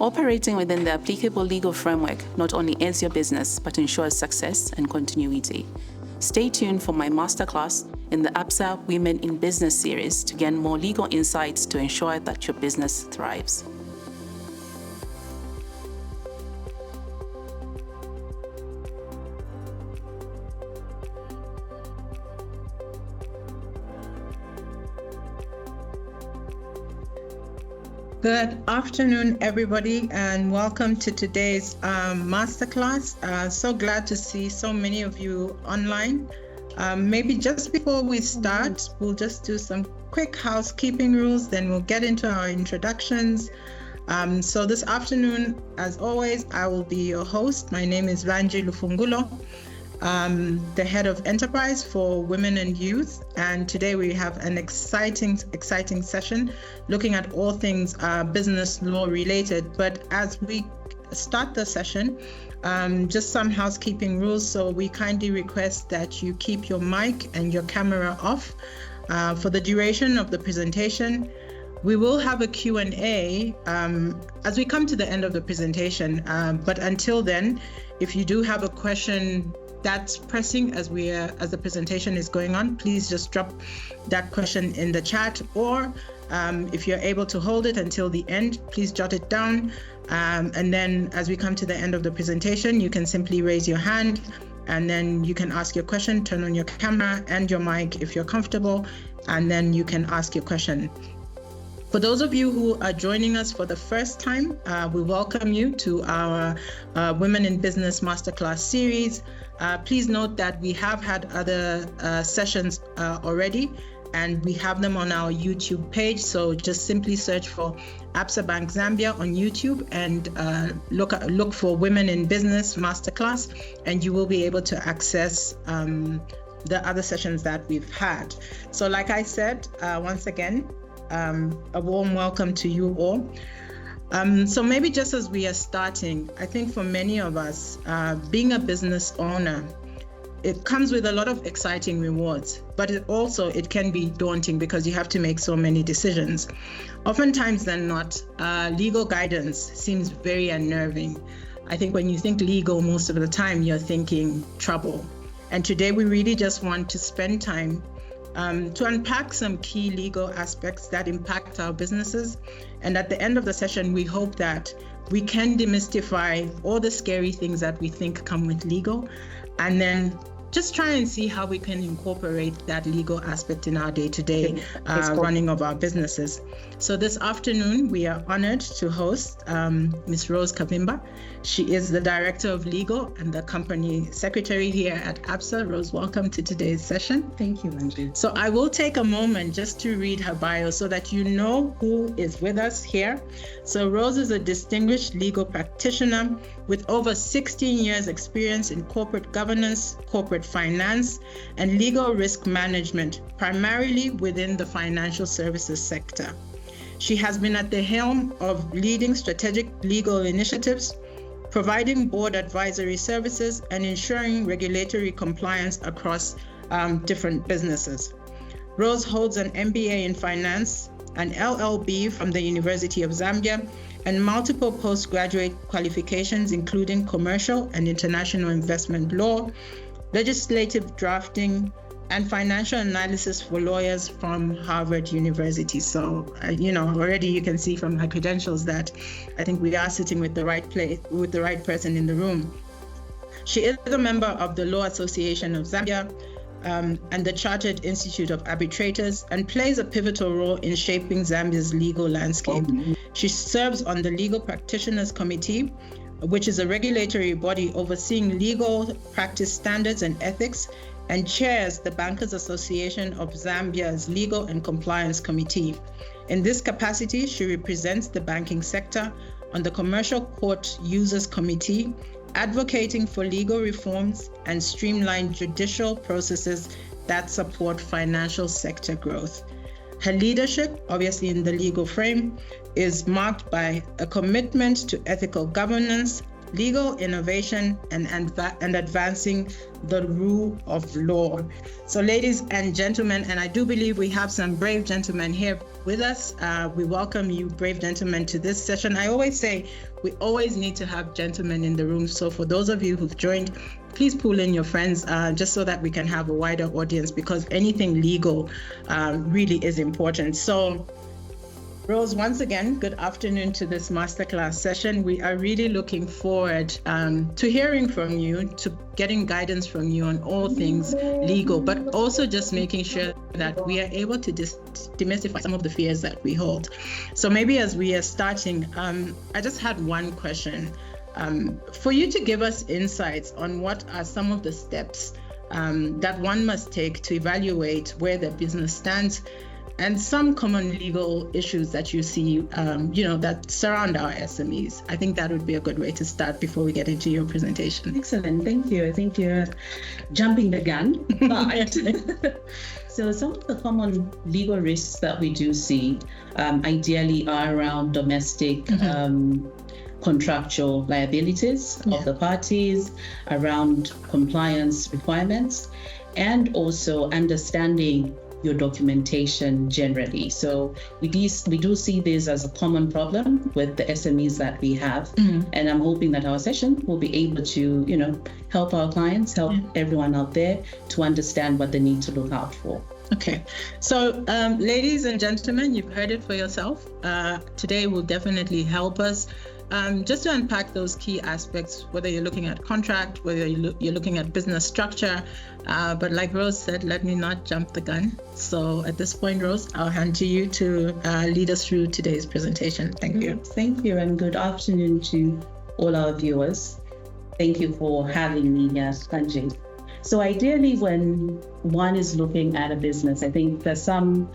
Operating within the applicable legal framework not only aids your business, but ensures success and continuity. Stay tuned for my masterclass in the Absa Women in Business series to gain more legal insights to ensure that your business thrives. Good afternoon, everybody, and welcome to today's masterclass. So glad to see so many of you online. Maybe just before we start, we'll just do some quick housekeeping rules, then we'll get into our introductions. So this afternoon, as always, I will be your host. My name is Vanji Lufungulo, the head of enterprise for women and youth. And today we have an exciting session looking at all things business law related. But as we start the session, just some housekeeping rules. So we kindly request that you keep your mic and your camera off for the duration of the presentation. We will have a Q&A as we come to the end of the presentation. But until then, if you do have a question that's pressing as the presentation is going on, please just drop that question in the chat, or if you're able to hold it until the end, please jot it down. And then as we come to the end of the presentation, you can simply raise your hand and then you can ask your question, turn on your camera and your mic if you're comfortable, and then you can ask your question. For those of you who are joining us for the first time, we welcome you to our Women in Business Masterclass series. Please note that we have had other sessions already, and we have them on our YouTube page. So just simply search for Absa Bank Zambia on YouTube and look for Women in Business Masterclass, and you will be able to access the other sessions that we've had. So like I said, once again, a warm welcome to you all. So maybe just as we are starting, I think for many of us, being a business owner, it comes with a lot of exciting rewards, but it can be daunting because you have to make so many decisions. Oftentimes than not, legal guidance seems very unnerving. I think when you think legal, most of the time you're thinking trouble. And today we really just want to spend time to unpack some key legal aspects that impact our businesses. And at the end of the session, we hope that we can demystify all the scary things that we think come with legal, and then just try and see how we can incorporate that legal aspect in our day-to-day running of our businesses. So this afternoon, we are honored to host Ms. Rose Kavimba. She is the Director of Legal and the Company Secretary here at Absa. Rose, welcome to today's session. Thank you, Angie. So I will take a moment just to read her bio so that you know who is with us here. So Rose is a distinguished legal practitioner with over 16 years experience in corporate governance, corporate finance, and legal risk management, primarily within the financial services sector. She has been at the helm of leading strategic legal initiatives, providing board advisory services, and ensuring regulatory compliance across different businesses. Rose holds an MBA in finance, an LLB from the University of Zambia, and multiple postgraduate qualifications, including commercial and international investment law, legislative drafting, and financial analysis for lawyers from Harvard University. So, already you can see from her credentials that I think we are sitting with the right place, with the right person in the room. She is a member of the Law Association of Zambia and the Chartered Institute of Arbitrators, and plays a pivotal role in shaping Zambia's legal landscape. She serves on the Legal Practitioners Committee, which is a regulatory body overseeing legal practice standards and ethics, and chairs the Bankers Association of Zambia's Legal and Compliance Committee. In this capacity, she represents the banking sector on the Commercial Court Users Committee, advocating for legal reforms and streamlined judicial processes that support financial sector growth. Her leadership, obviously in the legal frame, is marked by a commitment to ethical governance, legal innovation and advancing the rule of law. So ladies and gentlemen, and I do believe we have some brave gentlemen here with us. We welcome you, brave gentlemen, to this session. I always say we always need to have gentlemen in the room. So for those of you who've joined, please pull in your friends just so that we can have a wider audience, because anything legal really is important. So Rose, once again, good afternoon to this masterclass session. We are really looking forward to hearing from you, to getting guidance from you on all things legal, but also just making sure that we are able to demystify some of the fears that we hold. So maybe as we are starting, I just had one question for you to give us insights on what are some of the steps that one must take to evaluate where their business stands, and some common legal issues that you see, that surround our SMEs. I think that would be a good way to start before we get into your presentation. Excellent, thank you. I think you're jumping the gun. But so some of the common legal risks that we do see ideally are around domestic contractual liabilities of the parties, around compliance requirements, and also understanding your documentation generally. So we do see this as a common problem with the SMEs that we have. And I'm hoping that our session will be able to, help our clients, help everyone out there to understand what they need to look out for. Okay, so ladies and gentlemen, you've heard it for yourself. Today will definitely help us just to unpack those key aspects, whether you're looking at contract, whether you're looking at business structure. But like Rose said, let me not jump the gun. So at this point, Rose, I'll hand to you to lead us through today's presentation. Thank you. Thank you, and good afternoon to all our viewers. Thank you for having me here, Sanjay. So ideally, when one is looking at a business, I think there's some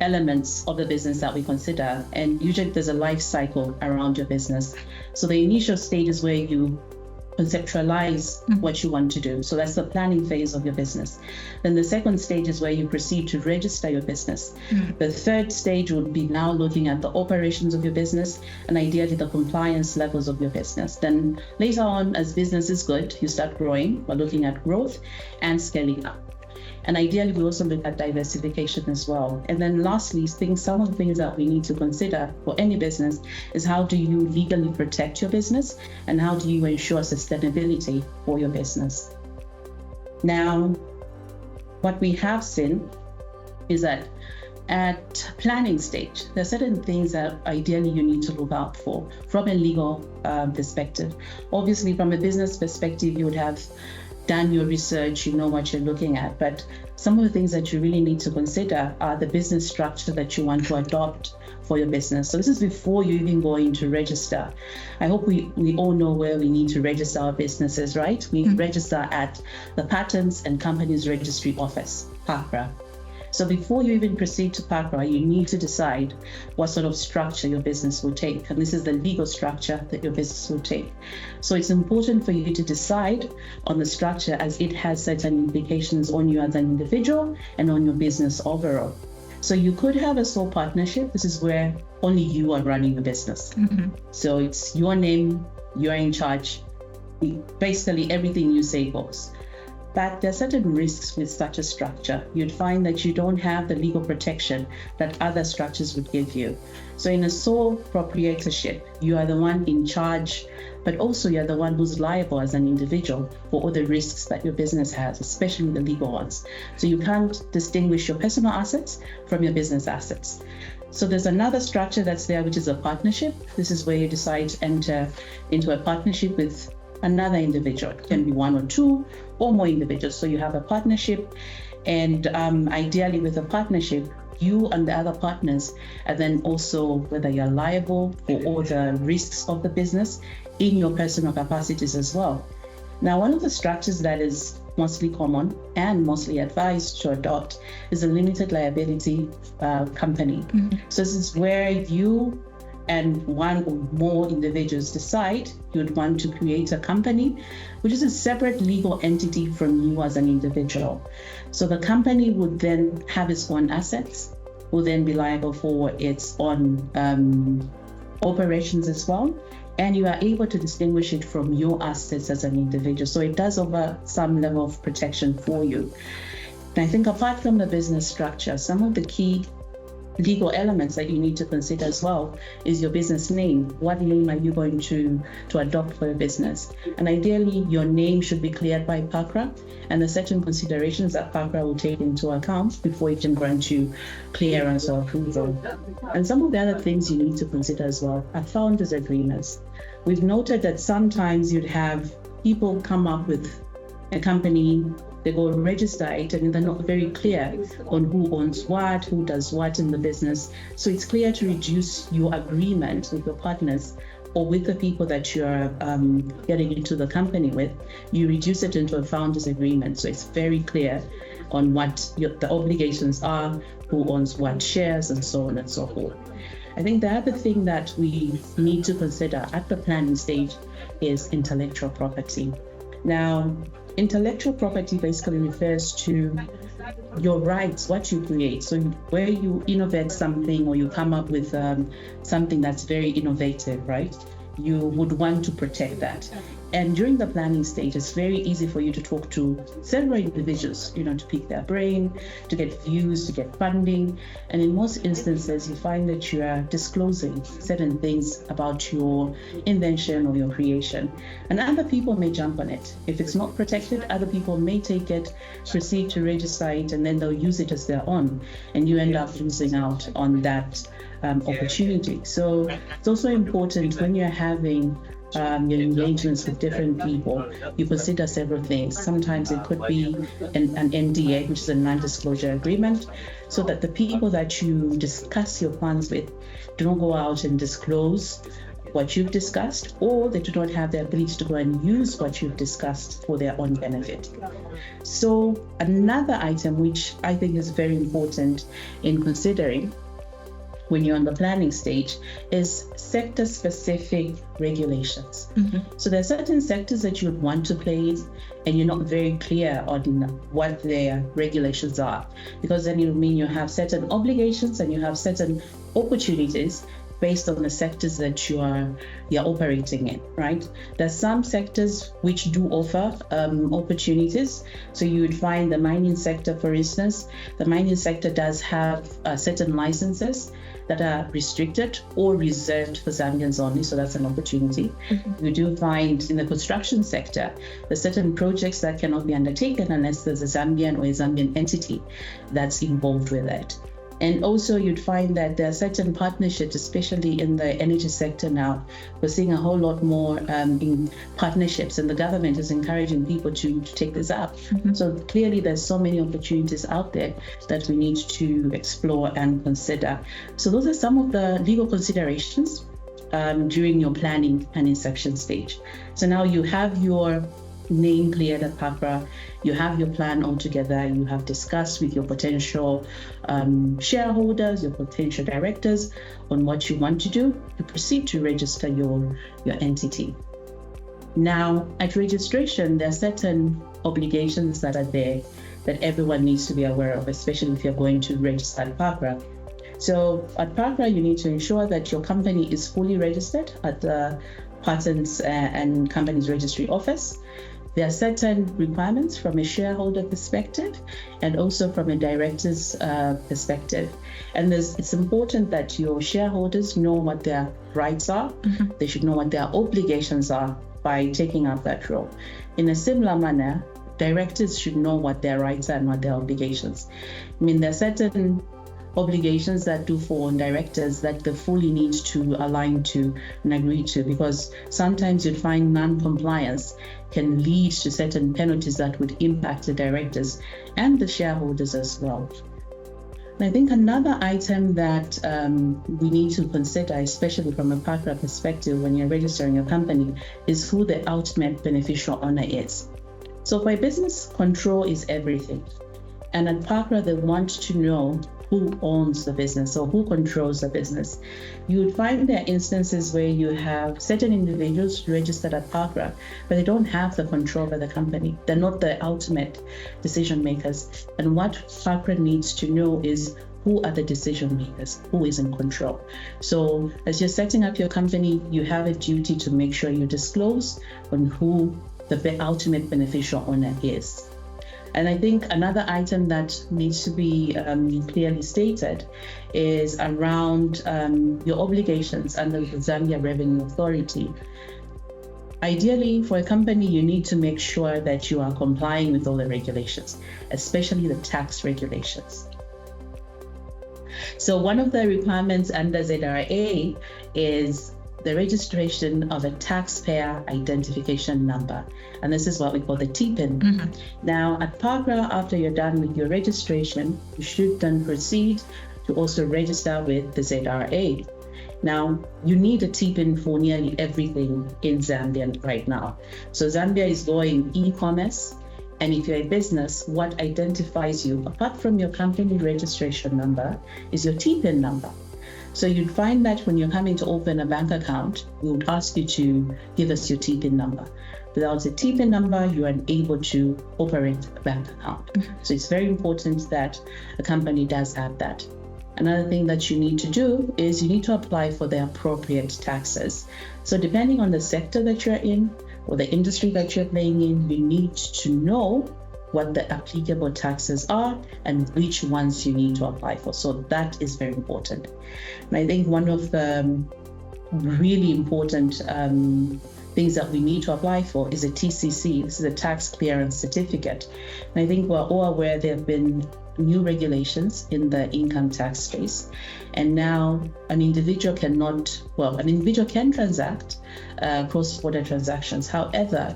elements of the business that we consider, and usually there's a life cycle around your business. So the initial stage is where you conceptualize what you want to do. So that's the planning phase of your business. Then the second stage is where you proceed to register your business. The third stage would be now looking at the operations of your business and ideally the compliance levels of your business. Then later on, as business is good, you start growing. We're looking at growth and scaling up. And ideally, we also look at diversification as well. And then lastly, some of the things that we need to consider for any business is how do you legally protect your business and how do you ensure sustainability for your business. Now, what we have seen is that at planning stage, there are certain things that ideally you need to look out for from a legal perspective. Obviously, from a business perspective, you would have done your research, you know what you're looking at, but some of the things that you really need to consider are the business structure that you want to adopt for your business. So this is before you even go into register. I hope we all know where we need to register our businesses, right? We register at the Patents and Companies Registry Office, PACRA. So before you even proceed to PACRA, you need to decide what sort of structure your business will take. And this is the legal structure that your business will take. So it's important for you to decide on the structure as it has certain implications on you as an individual and on your business overall. So you could have a sole partnership. This is where only you are running the business. So it's your name, you're in charge. Basically, everything you say goes. But there are certain risks with such a structure. You'd find that you don't have the legal protection that other structures would give you. So in a sole proprietorship, you are the one in charge, but also you're the one who's liable as an individual for all the risks that your business has, especially the legal ones. So you can't distinguish your personal assets from your business assets. So there's another structure that's there, which is a partnership. This is where you decide to enter into a partnership with another individual. It can be one or two or more individuals. So you have a partnership, and ideally with a partnership, you and the other partners, and then also whether you're liable for all the risks of the business in your personal capacities as well. Now, one of the structures that is mostly common and mostly advised to adopt is a limited liability company. So this is where you and one or more individuals decide you'd want to create a company, which is a separate legal entity from you as an individual. So the company would then have its own assets, will then be liable for its own operations as well, and you are able to distinguish it from your assets as an individual. So it does offer some level of protection for you. And I think apart from the business structure, some of the key legal elements that you need to consider as well is your business name. What name are you going to adopt for your business? And ideally, your name should be cleared by PACRA, and the certain considerations that PACRA will take into account before it can grant you clearance or approval. And some of the other things you need to consider as well are founders' agreements. We've noted that sometimes you'd have people come up with a company, they go register it, and they're not very clear on who owns what, who does what in the business. So it's clear to reduce your agreement with your partners or with the people that you're getting into the company with. You reduce it into a founder's agreement. So it's very clear on what the obligations are, who owns what shares, and so on and so forth. I think the other thing that we need to consider at the planning stage is intellectual property. Now, intellectual property basically refers to your rights, what you create. So where you innovate something or you come up with something that's very innovative, right? You would want to protect that. And during the planning stage, it's very easy for you to talk to several individuals, to pick their brain, to get views, to get funding. And in most instances, you find that you are disclosing certain things about your invention or your creation. And other people may jump on it. If it's not protected, other people may take it, proceed to register it, and then they'll use it as their own. And you end up losing out on that opportunity. So it's also important when you're having your engagements with different people, you consider several things. Sometimes it could be an NDA, which is a non-disclosure agreement, so that the people that you discuss your plans with do not go out and disclose what you've discussed, or they do not have the ability to go and use what you've discussed for their own benefit. So another item which I think is very important in considering when you're on the planning stage is sector-specific regulations. So there are certain sectors that you would want to play in, and you're not very clear on what their regulations are, because then it will mean you have certain obligations and you have certain opportunities based on the sectors that you're operating in, right? There's some sectors which do offer opportunities. So you would find the mining sector, for instance, the mining sector does have certain licenses that are restricted or reserved for Zambians only, so that's an opportunity. You do find in the construction sector, there's certain projects that cannot be undertaken unless there's a Zambian or a Zambian entity that's involved with it. And also you'd find that there are certain partnerships, especially in the energy sector now. We're seeing a whole lot more in partnerships, and the government is encouraging people to take this up. So clearly there's so many opportunities out there that we need to explore and consider. So those are some of the legal considerations during your planning and inception stage. So now you have your name cleared at PACRA, you have your plan all together, you have discussed with your potential shareholders, your potential directors on what you want to do. You proceed to register your entity. Now, at registration, there are certain obligations that are there that everyone needs to be aware of, especially if you're going to register at PACRA. So at PACRA, you need to ensure that your company is fully registered at the Patents and Companies Registry Office. There are certain requirements from a shareholder perspective and also from a director's perspective. And it's important that your shareholders know what their rights are. They should know what their obligations are by taking up that role. In a similar manner, directors should know what their rights are and what their obligations. I mean, there are certain obligations that do fall on directors that they fully need to align to and agree to, because sometimes you'd find non-compliance can lead to certain penalties that would impact the directors and the shareholders as well. And I think another item that we need to consider, especially from a PACRA perspective when you're registering your company, is who the ultimate beneficial owner is. So for a business, control is everything. And at PACRA, they want to know who owns the business or who controls the business. You would find there are instances where you have certain individuals registered at PACRA, but they don't have the control over the company. They're not the ultimate decision makers. And what PACRA needs to know is who are the decision makers, who is in control. So as you're setting up your company, you have a duty to make sure you disclose on who the ultimate beneficial owner is. And I think another item that needs to be clearly stated is around your obligations under the Zambia Revenue Authority. Ideally, for a company, you need to make sure that you are complying with all the regulations, especially the tax regulations. So one of the requirements under ZRA is the registration of a taxpayer identification number. And this is what we call the TPIN. Mm-hmm. Now, at PAGRA, after you're done with your registration, you should then proceed to also register with the ZRA. Now, you need a TPIN for nearly everything in Zambia right now. So Zambia is going e-commerce. And if you're a business, what identifies you, apart from your company registration number, is your TPIN number. So you'd find that when you're coming to open a bank account, we would ask you to give us your TPIN number. Without a TPIN number, you are unable to operate a bank account. So it's very important that a company does have that. Another thing that you need to do is you need to apply for the appropriate taxes. So depending on the sector that you're in or the industry that you're playing in, you need to know what the applicable taxes are and which ones you need to apply for. So that is very important. And I think one of the really important things that we need to apply for is a TCC. This is a tax clearance certificate. And I think we're all aware there have been new regulations in the income tax space. And now an individual can transact cross-border transactions. However,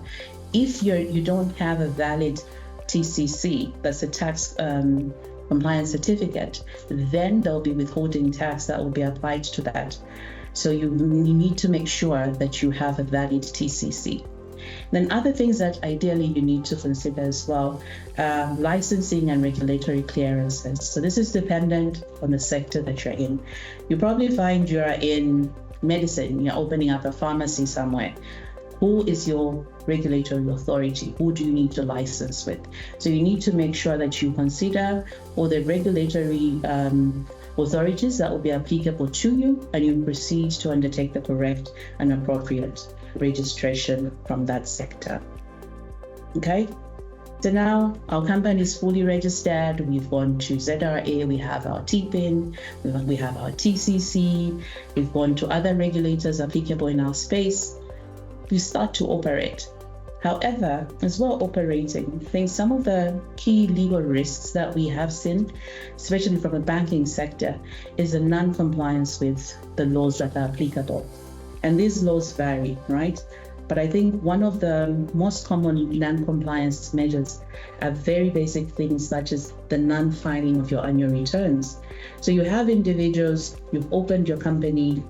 if you don't have a valid TCC, that's a tax compliance certificate, then there'll be withholding tax that will be applied to that. So you need to make sure that you have a valid TCC. Then other things that ideally you need to consider as well, licensing and regulatory clearances. So this is dependent on the sector that you're in. You probably find you're in medicine, you're opening up a pharmacy somewhere. Who is your regulatory authority? Who do you need to license with? So you need to make sure that you consider all the regulatory authorities that will be applicable to you, and you proceed to undertake the correct and appropriate registration from that sector. Okay, so now our company is fully registered. We've gone to ZRA, we have our TPIN, we have our TCC, we've gone to other regulators applicable in our space. We start to operate. However, as we're operating, I think some of the key legal risks that we have seen, especially from the banking sector, is the non-compliance with the laws that are applicable. And these laws vary, right? But I think one of the most common non-compliance measures are very basic things such as the non-filing of your annual returns. So you have individuals, you've opened your company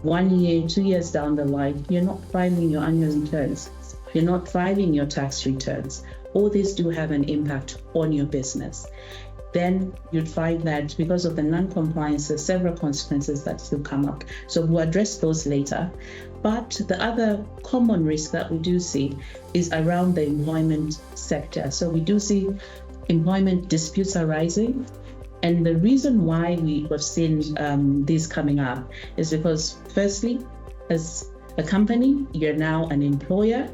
1 year, 2 years down the line, you're not filing your annual returns. You're not filing your tax returns. All these do have an impact on your business. Then you'd find that because of the non-compliance, there's several consequences that still come up. So we'll address those later. But the other common risk that we do see is around the employment sector. So we do see employment disputes arising. And the reason why we have seen these coming up is because, firstly, as a company, you're now an employer,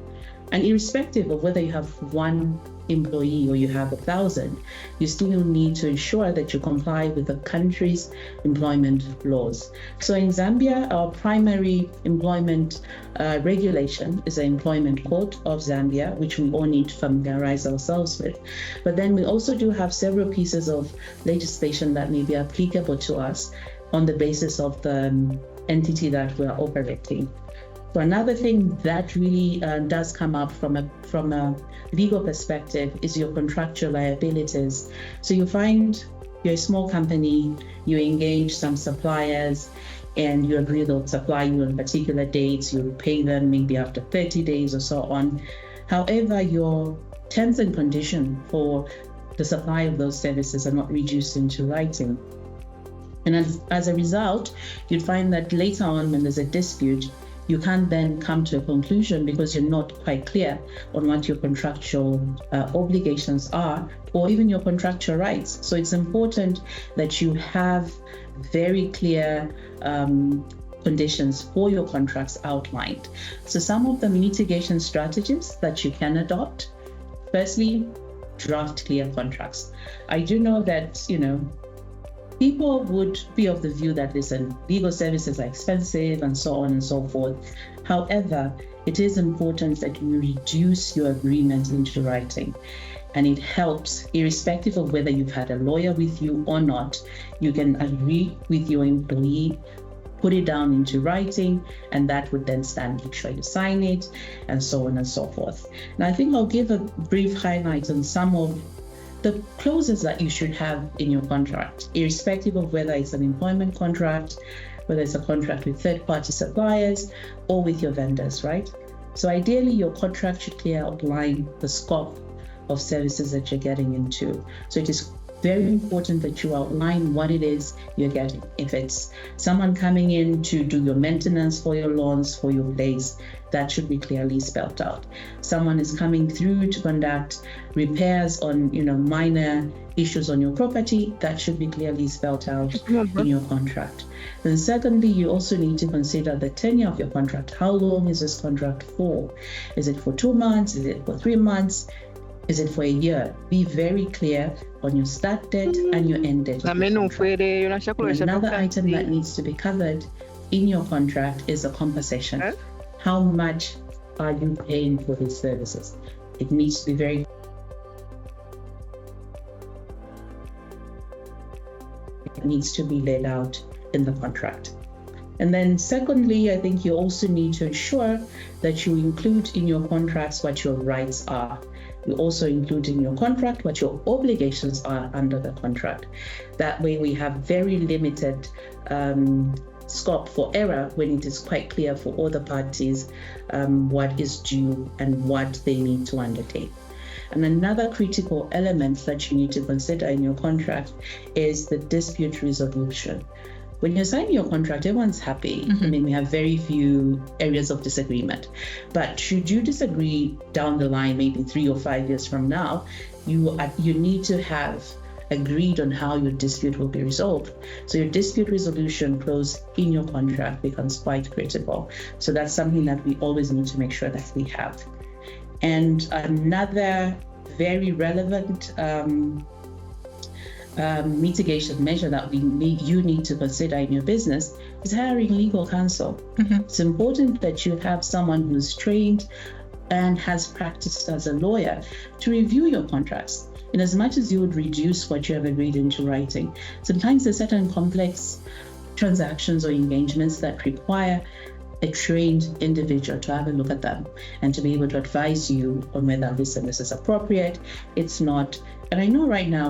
and irrespective of whether you have one employee or you have 1,000, you still need to ensure that you comply with the country's employment laws. So in Zambia, our primary employment regulation is the Employment Code of Zambia, which we all need to familiarize ourselves with. But then we also do have several pieces of legislation that may be applicable to us on the basis of the entity that we are operating. So another thing that really does come up from a legal perspective is your contractual liabilities. So you find you're a small company, you engage some suppliers, and you agree they'll supply you on particular dates, you pay them maybe after 30 days or so on. However, your terms and conditions for the supply of those services are not reduced into writing. And as a result, you'd find that later on when there's a dispute, you can't then come to a conclusion because you're not quite clear on what your contractual obligations are, or even your contractual rights. So it's important that you have very clear conditions for your contracts outlined. So some of the mitigation strategies that you can adopt: firstly, draft clear contracts. I do know that, people would be of the view that, listen, legal services are expensive and so on and so forth. However, it is important that you reduce your agreement into writing. And it helps, irrespective of whether you've had a lawyer with you or not. You can agree with your employee, put it down into writing, and that would then stand. Make sure you sign it, and so on and so forth. Now, I think I'll give a brief highlight on some of the clauses that you should have in your contract, irrespective of whether it's an employment contract, whether it's a contract with third-party suppliers or with your vendors, right? So ideally, your contract should clearly outline the scope of services that you're getting into. So it is very important that you outline what it is you're getting. If it's someone coming in to do your maintenance for your lawns, for your place, that should be clearly spelled out. Someone is coming through to conduct repairs on, minor issues on your property, that should be clearly spelled out in your contract. Then secondly, you also need to consider the tenure of your contract. How long is this contract for? Is it for 2 months? Is it for 3 months? Is it for a year? Be very clear on your start date and your end date. Another item that needs to be covered in your contract is a compensation. How much are you paying for these services? It needs to be laid out in the contract. And then secondly, I think you also need to ensure that you include in your contracts what your rights are. You also include in your contract what your obligations are under the contract. That way we have very limited scope for error when it is quite clear for all the parties what is due and what they need to undertake. And another critical element that you need to consider in your contract is the dispute resolution. When you sign your contract, everyone's happy. I mean, we have very few areas of disagreement. But should you disagree down the line, maybe 3 or 5 years from now, you need to have agreed on how your dispute will be resolved. So your dispute resolution clause in your contract becomes quite critical. So that's something that we always need to make sure that we have. And another very relevant mitigation measure that you need to consider in your business is hiring legal counsel. It's important that you have someone who's trained and has practiced as a lawyer to review your contracts. In as much as you would reduce what you have agreed into writing, sometimes there's certain complex transactions or engagements that require a trained individual to have a look at them and to be able to advise you on whether this is appropriate, it's not. And I know right now,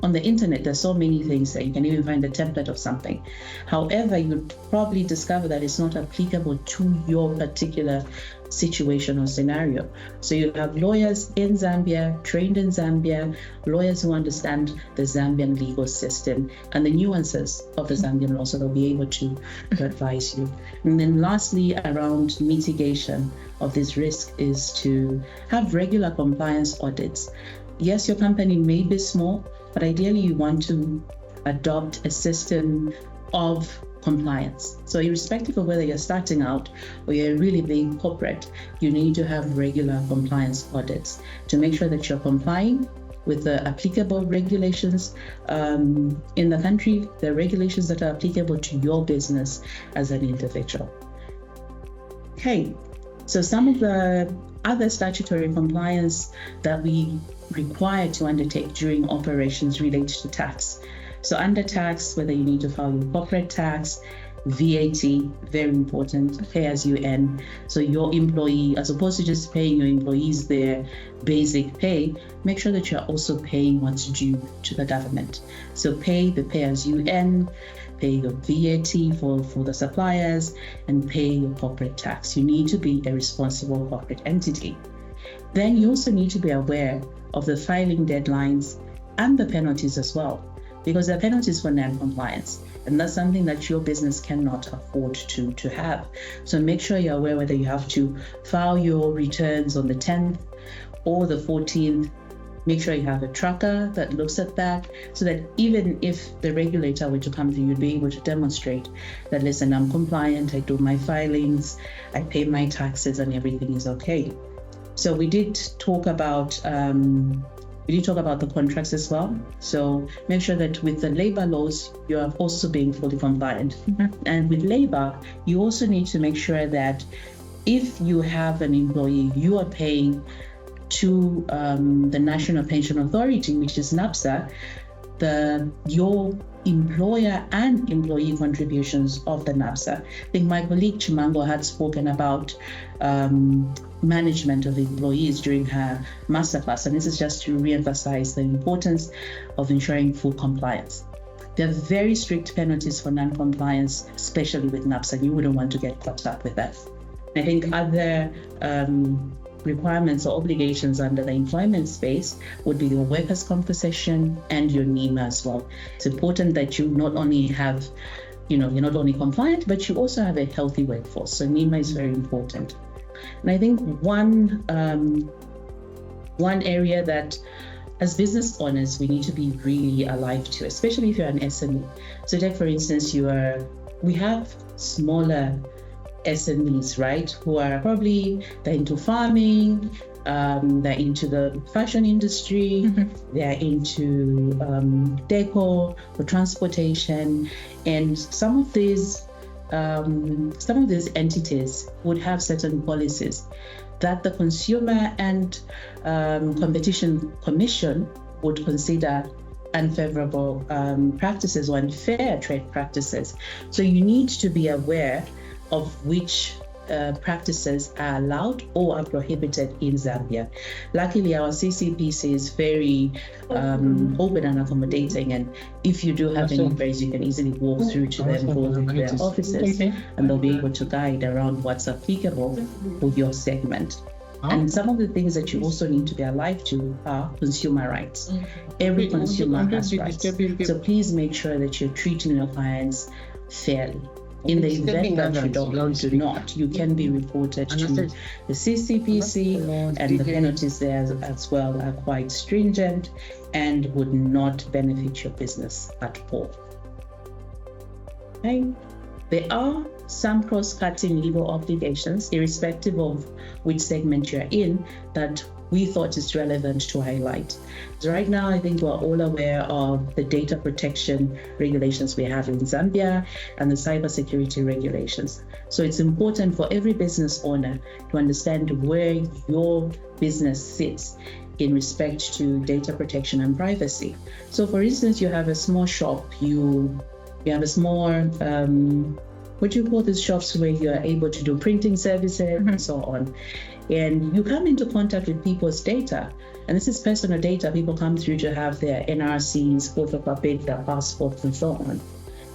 on the internet, there's so many things that you can even find a template of something. However, you'd probably discover that it's not applicable to your particular situation or scenario. So you have lawyers in Zambia, trained in Zambia, lawyers who understand the Zambian legal system and the nuances of the Zambian law, so they'll be able to advise you. And then lastly, around mitigation of this risk is to have regular compliance audits. Yes, your company may be small, but ideally you want to adopt a system of compliance. So irrespective of whether you're starting out or you're really being corporate, you need to have regular compliance audits to make sure that you're complying with the applicable regulations in the country, the regulations that are applicable to your business as an individual. Okay, so some of the other statutory compliance that we require to undertake during operations relate to tax. So under tax, whether you need to file your corporate tax, VAT, very important, pay as you earn. So your employee, as opposed to just paying your employees their basic pay, make sure that you're also paying what's due to the government. So pay the pay as you earn, pay your VAT for the suppliers, and pay your corporate tax. You need to be a responsible corporate entity. Then you also need to be aware of the filing deadlines and the penalties as well, because there are penalties for non-compliance. And that's something that your business cannot afford to have. So make sure you're aware whether you have to file your returns on the 10th or the 14th. Make sure you have a tracker that looks at that, so that even if the regulator were to come to you, you'd be able to demonstrate that, listen, I'm compliant, I do my filings, I pay my taxes, and everything is okay. So we did talk about the contracts as well. So make sure that with the labor laws, you are also being fully compliant. And with labor, you also need to make sure that if you have an employee, you are paying to the National Pension Authority, which is NAPSA, your employer and employee contributions of the NAPSA. I think my colleague Chimango had spoken about management of employees during her masterclass, and this is just to re-emphasize the importance of ensuring full compliance. There are very strict penalties for non-compliance, especially with NAPSA. You wouldn't want to get caught up with that. I think other requirements or obligations under the employment space would be your workers' compensation and your NEMA as well. It's important that you not only have, you're not only compliant, but you also have a healthy workforce. So NEMA is very important. And I think one area that as business owners, we need to be really alive to, especially if you're an SME. So take, for instance, we have smaller SMEs, right, who are probably, they're into farming, they're into the fashion industry, they're into decor or transportation, and some of these entities would have certain policies that the Consumer and Competition Commission would consider unfavorable practices or unfair trade practices. So you need to be aware of which practices are allowed or are prohibited in Zambia. Luckily, our CCPC is very open and accommodating, and if you do have any queries, you can easily walk through to them, go to their offices, and they'll be able to guide around what's applicable for your segment. And some of the things that you also need to be alive to are consumer rights. Every consumer has rights. So please make sure that you're treating your clients fairly. In the event that you do not, you can be reported to the CCPC, and the penalties there as well are quite stringent and would not benefit your business at all. Okay. There are some cross-cutting legal obligations, irrespective of which segment you're in, that we thought is relevant to highlight. So right now, I think we're all aware of the data protection regulations we have in Zambia and the cybersecurity regulations. So it's important for every business owner to understand where your business sits in respect to data protection and privacy. So for instance, you have a small shop, you have a small, what do you call these shops where you're able to do printing services and so on. And you come into contact with people's data, and this is personal data. People come through to have their NRCs, photocopied, their passports, and so on.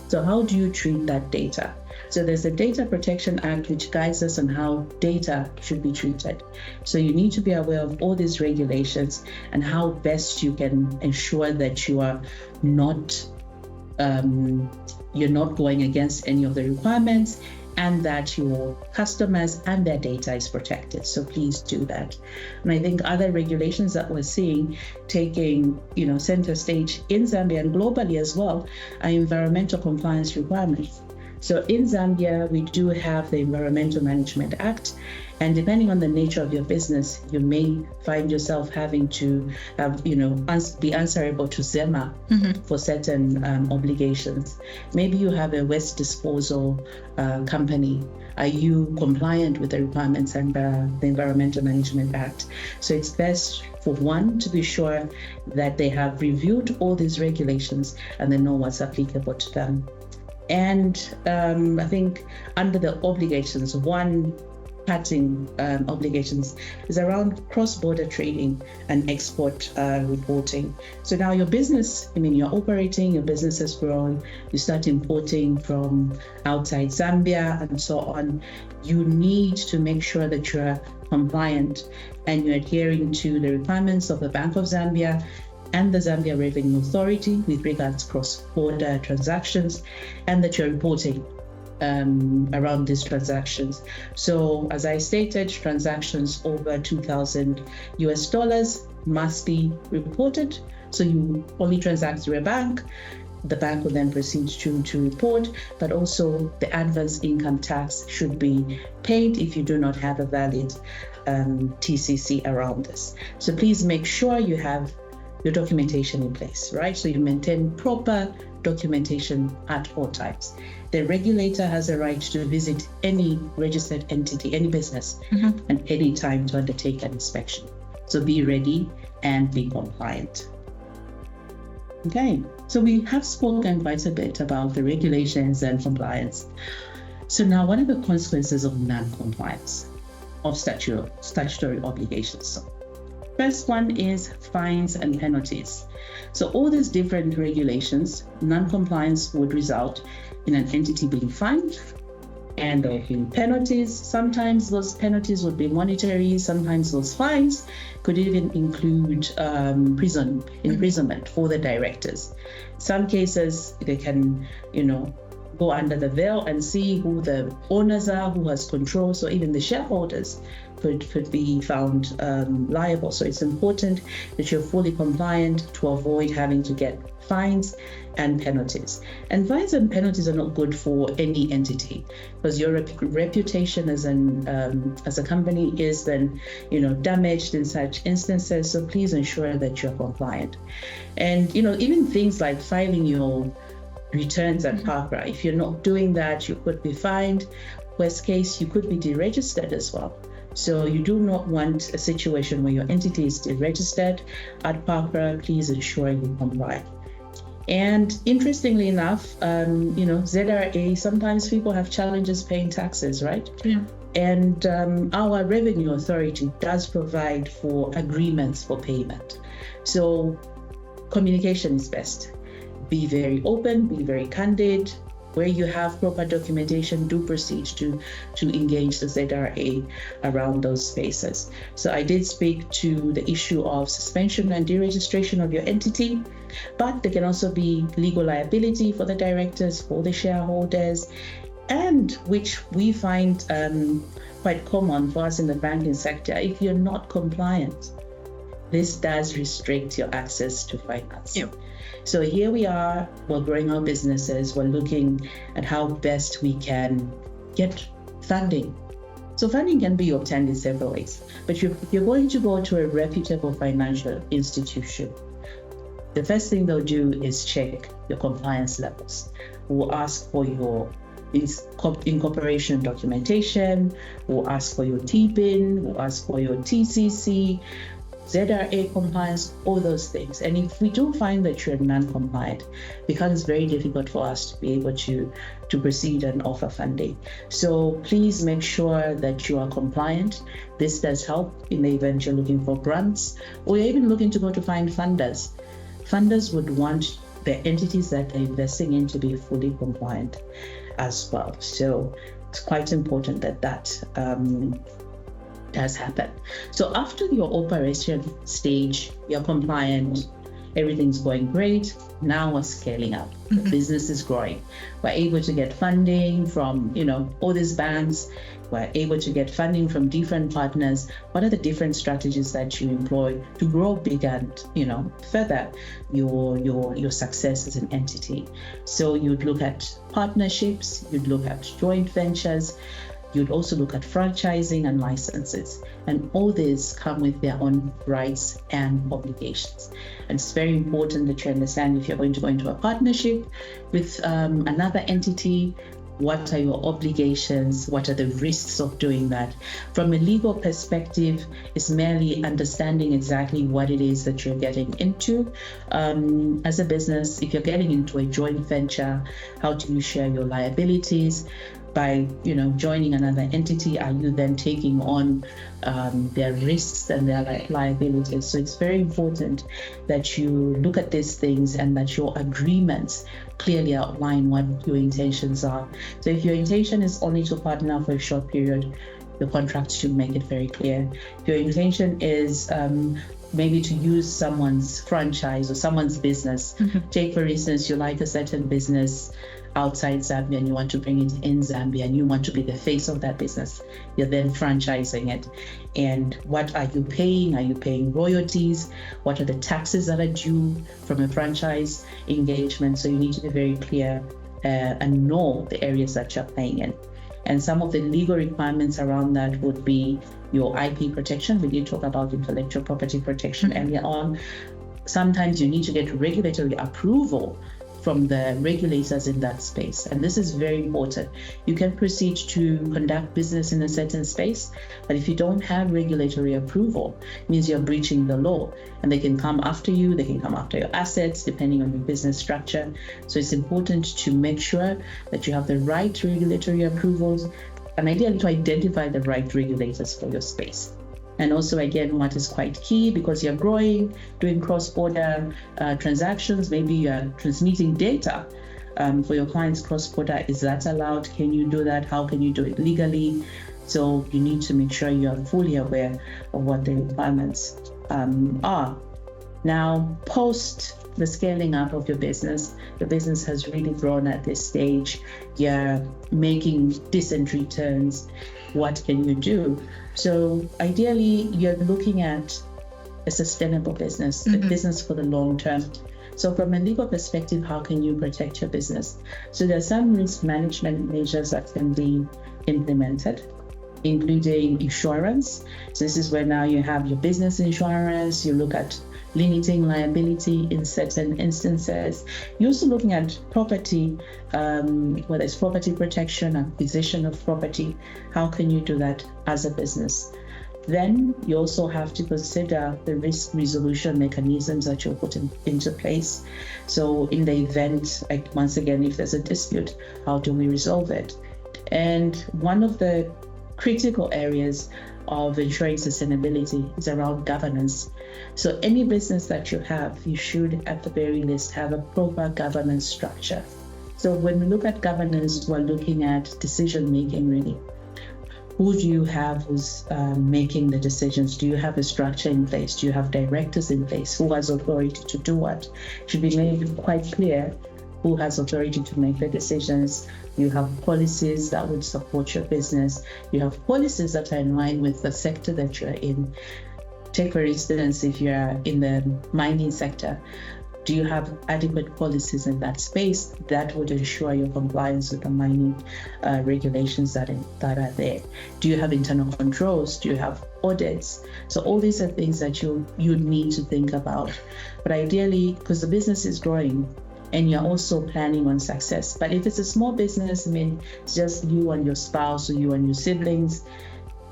So how do you treat that data? So there's the Data Protection Act, which guides us on how data should be treated. So you need to be aware of all these regulations and how best you can ensure that you are not going against any of the requirements, and that your customers and their data is protected. So please do that. And I think other regulations that we're seeing taking center stage in Zambia and globally as well are environmental compliance requirements. So in Zambia, we do have the Environmental Management Act, and depending on the nature of your business, you may find yourself having to be answerable to ZEMA for certain obligations. Maybe you have a waste disposal company. Are you compliant with the requirements under the Environmental Management Act? So it's best for one to be sure that they have reviewed all these regulations and they know what's applicable to them. And I think under the obligations, one cutting obligations is around cross-border trading and export reporting. So now your business, you're operating, your business has grown, you start importing from outside Zambia and so on. You need to make sure that you're compliant and you're adhering to the requirements of the Bank of Zambia, and the Zambia Revenue Authority with regards to cross-border transactions, and that you're reporting around these transactions. So as I stated, transactions over $2,000 must be reported. So you only transact through a bank. The bank will then proceed to report, but also the advance income tax should be paid if you do not have a valid TCC around this. So please make sure you have your documentation in place, right? So you maintain proper documentation at all times. The regulator has a right to visit any registered entity, any business, at any time to undertake an inspection. So be ready and be compliant. Okay, so we have spoken quite a bit about the regulations and compliance. So now, what are the consequences of non-compliance of statutory obligations? So first one is fines and penalties. So all these different regulations, non-compliance would result in an entity being fined and there will be penalties. Sometimes those penalties would be monetary, sometimes those fines could even include imprisonment for the directors. In some cases, they can, go under the veil and see who the owners are, who has control. So even the shareholders could be found liable. So it's important that you're fully compliant to avoid having to get fines and penalties. And fines and penalties are not good for any entity, because your reputation as a company is then damaged in such instances. So please ensure that you're compliant. And even things like filing your returns at PAPRA, if you're not doing that, you could be fined. Worst case, you could be deregistered as well. So you do not want a situation where your entity is deregistered at PAPRA. Please ensure you comply. And interestingly enough, ZRA, sometimes people have challenges paying taxes, right? Yeah. And our revenue authority does provide for agreements for payment. So communication is best. Be very open, be very candid. Where you have proper documentation, do proceed to engage the ZRA around those spaces. So I did speak to the issue of suspension and deregistration of your entity, but there can also be legal liability for the directors, for the shareholders, and which we find quite common for us in the banking sector. If you're not compliant, this does restrict your access to finance. Yeah. So here we are, we're growing our businesses, we're looking at how best we can get funding. So funding can be obtained in several ways, but you're going to go to a reputable financial institution. The first thing they'll do is check your compliance levels. We'll ask for your incorporation documentation, we'll ask for your TPIN, we'll ask for your TCC, ZRA compliance, all those things. And if we do find that you're non-compliant, it becomes very difficult for us to be able to proceed and offer funding. So please make sure that you are compliant. This does help in the event you're looking for grants or you're even looking to go to find funders. Funders would want the entities that they're investing in to be fully compliant as well. So it's quite important that does happen. So after your operation stage, you're compliant, everything's going great. Now we're scaling up. The business is growing. We're able to get funding from, all these banks. We're able to get funding from different partners. What are the different strategies that you employ to grow big and, further your success as an entity? So you'd look at partnerships, you'd look at joint ventures, you'd also look at franchising and licenses. And all these come with their own rights and obligations. And it's very important that you understand if you're going to go into a partnership with another entity, what are your obligations? What are the risks of doing that? From a legal perspective, it's merely understanding exactly what it is that you're getting into. As a business, if you're getting into a joint venture, how do you share your liabilities? By joining another entity, are you then taking on their risks and their liabilities? So it's very important that you look at these things and that your agreements clearly outline what your intentions are. So if your intention is only to partner for a short period, your contract should make it very clear. If your intention is maybe to use someone's franchise or someone's business. Take, for instance, you like a certain business outside Zambia and you want to bring it in Zambia and you want to be the face of that business. You're then franchising it. And what are you paying? Are you paying royalties? What are the taxes that are due from a franchise engagement? So you need to be very clear and know the areas that you're playing in. And some of the legal requirements around that would be your IP protection. We did talk about intellectual property protection earlier on. Sometimes you need to get regulatory approval from the regulators in that space. And this is very important. You can proceed to conduct business in a certain space, but if you don't have regulatory approval, it means you're breaching the law, and they can come after you, they can come after your assets, depending on your business structure. So it's important to make sure that you have the right regulatory approvals, and ideally to identify the right regulators for your space. And also, again, what is quite key, because you're growing, doing cross-border transactions, maybe you're transmitting data for your clients cross-border. Is that allowed? Can you do that? How can you do it legally? So you need to make sure you're fully aware of what the requirements are. Now, post the scaling up of your business has really grown at this stage. You're making decent returns. What can you do? So ideally, you're looking at a sustainable business, a business for the long term. So from a legal perspective, how can you protect your business? So there are some risk management measures that can be implemented, including insurance. So this is where now you have your business insurance, you look at limiting liability in certain instances. You're also looking at property, whether it's property protection, acquisition of property. How can you do that as a business? Then you also have to consider the risk resolution mechanisms that you're putting into place. So in the event, like once again, if there's a dispute, how do we resolve it? And one of the critical areas of ensuring sustainability is around governance. So any business that you have, you should at the very least have a proper governance structure. So when we look at governance, we're looking at decision making really. Who do you have who's making the decisions? Do you have a structure in place? Do you have directors in place? Who has authority to do what? It should be made quite clear who has authority to make the decisions. You have policies that would support your business. You have policies that are in line with the sector that you're in. Take, for instance, if you're in the mining sector, do you have adequate policies in that space that would ensure your compliance with the mining regulations that are there? Do you have internal controls? Do you have audits? So all these are things that you need to think about. But ideally, because the business is growing, and you're also planning on success. But if it's a small business, I mean, it's just you and your spouse or you and your siblings,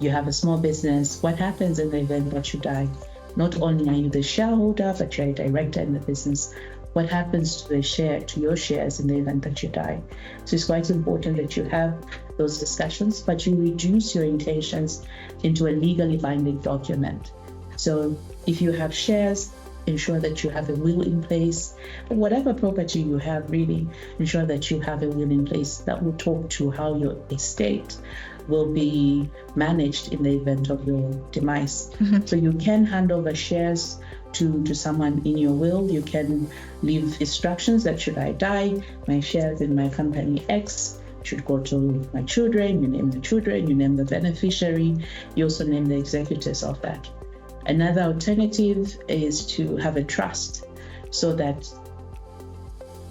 you have a small business, what happens in the event that you die? Not only are you the shareholder, but you're a director in the business. What happens to your shares in the event that you die? So it's quite important that you have those discussions, but you reduce your intentions into a legally binding document. So if you have shares, ensure that you have a will in place. Whatever property you have, really ensure that you have a will in place that will talk to how your estate will be managed in the event of your demise. So you can hand over shares to someone in your will. You can leave instructions that should I die, my shares in my company X should go to my children. You name the children, you name the beneficiary, you also name the executors of that. Another alternative is to have a trust, so that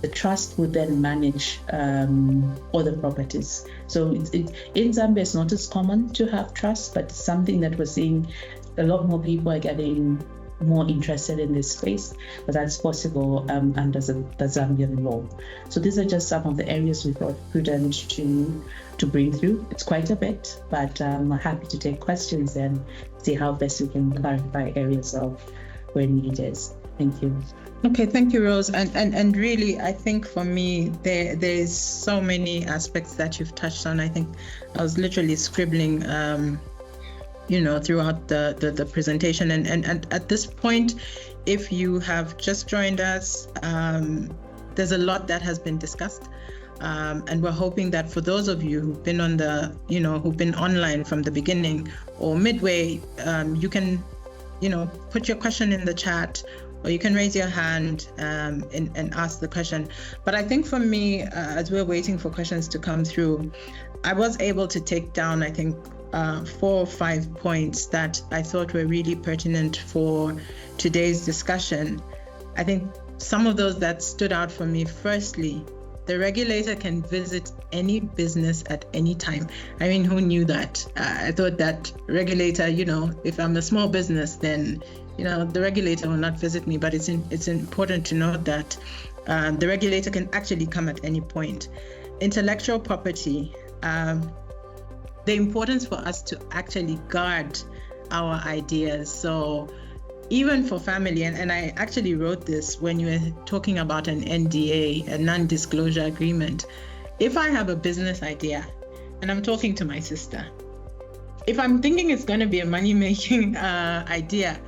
the trust would then manage all the properties. So in Zambia, it's not as common to have trust, but it's something that we're seeing a lot more people are getting more interested in this space, but that's possible under the Zambian law. So these are just some of the areas we thought prudent to bring through. It's quite a bit, but I'm happy to take questions and see how best we can clarify areas of where need is. Thank you. Okay, thank you, Rose. And really, I think for me, there's so many aspects that you've touched on. I think I was literally scribbling throughout the presentation. And at this point, if you have just joined us, there's a lot that has been discussed. And we're hoping that for those of you who've been who've been online from the beginning or midway, you can put your question in the chat, or you can raise your hand and ask the question. But I think for me, as we're waiting for questions to come through, I was able to take down, I think, 4 or 5 points that I thought were really pertinent for today's discussion. I think some of those that stood out for me, firstly, the regulator can visit any business at any time. I mean, who knew that? I thought that regulator, if I'm a small business, then, the regulator will not visit me. But it's important to note that the regulator can actually come at any point. Intellectual property, the importance for us to actually guard our ideas. So even for family, and I actually wrote this when you were talking about an NDA, a non-disclosure agreement. If I have a business idea and I'm talking to my sister, if I'm thinking it's going to be a money-making idea,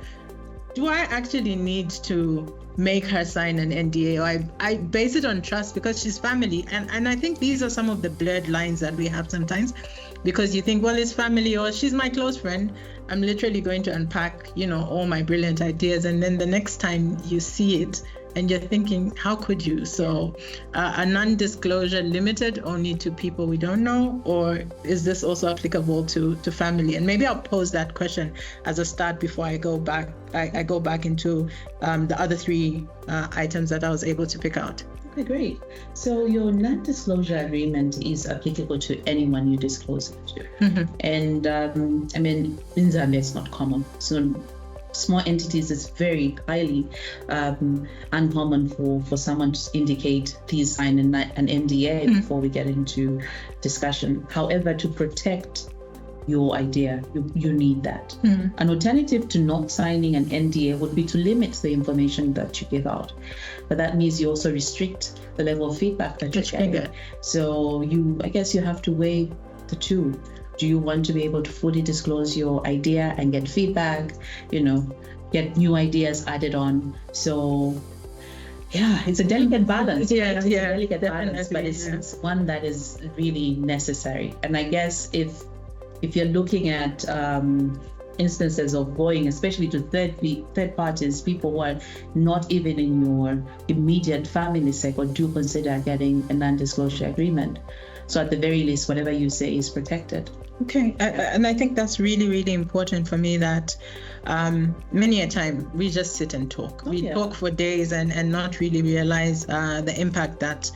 do I actually need to make her sign an NDA? Or I base it on trust because she's family. And I think these are some of the blurred lines that we have sometimes, because you think, well, it's family or she's my close friend. I'm literally going to unpack, all my brilliant ideas. And then the next time you see it and you're thinking, how could you? So a non-disclosure limited only to people we don't know, or is this also applicable to family? And maybe I'll pose that question as a start before I go back. I go back into the other 3 items that I was able to pick out. Okay, great. So your non-disclosure agreement is applicable to anyone you disclose it to. Mm-hmm. And in Zambia, it's not common. So small entities, is very highly uncommon for someone to indicate, please sign an NDA before we get into discussion. However, to protect your idea, you need that. An alternative to not signing an NDA would be to limit the information that you give out. But that means you also restrict the level of feedback that you're getting. So I guess you have to weigh the two. Do you want to be able to fully disclose your idea and get feedback, get new ideas added on? So yeah, it's a delicate balance. It's a delicate balance, but it's one that is really necessary. And I guess if you're looking at instances of going, especially to third parties, people who are not even in your immediate family circle, do consider getting a non-disclosure agreement. So at the very least, whatever you say is protected. Okay, and I think that's really, really important for me, that many a time we just sit and talk. We talk for days and not really realize the impact that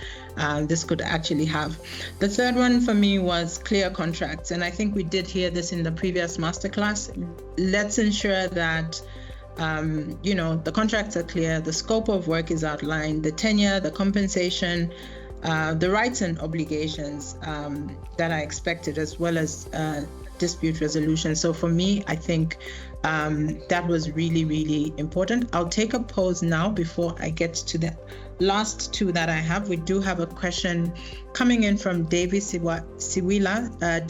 this could actually have. The third one for me was clear contracts. And I think we did hear this in the previous masterclass. Let's ensure that the contracts are clear, the scope of work is outlined, the tenure, the compensation, the rights and obligations that are expected, as well as dispute resolution. So for me, I think that was really, really important. I'll take a pause now before I get to the last 2 that I have. We do have a question coming in from David Siwila.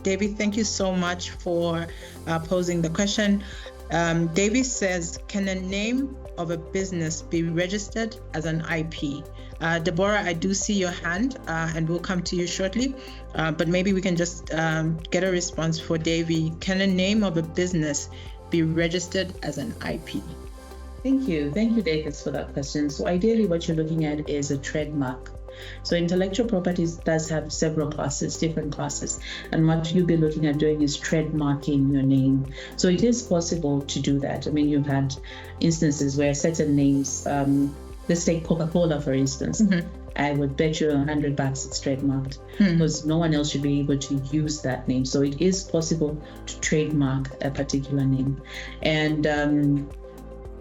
David, thank you so much for posing the question. David says, can a name of a business be registered as an IP? Deborah, I do see your hand and we'll come to you shortly, but maybe we can just get a response for Davy. Can a name of a business be registered as an IP? Thank you, David, for that question. So ideally what you're looking at is a trademark. So intellectual property does have several classes, different classes, and what you'll be looking at doing is trademarking your name. So it is possible to do that. I mean, you've had instances where certain names, let's take Coca-Cola, for instance. Mm-hmm. I would bet you $100 it's trademarked because no one else should be able to use that name. So it is possible to trademark a particular name. And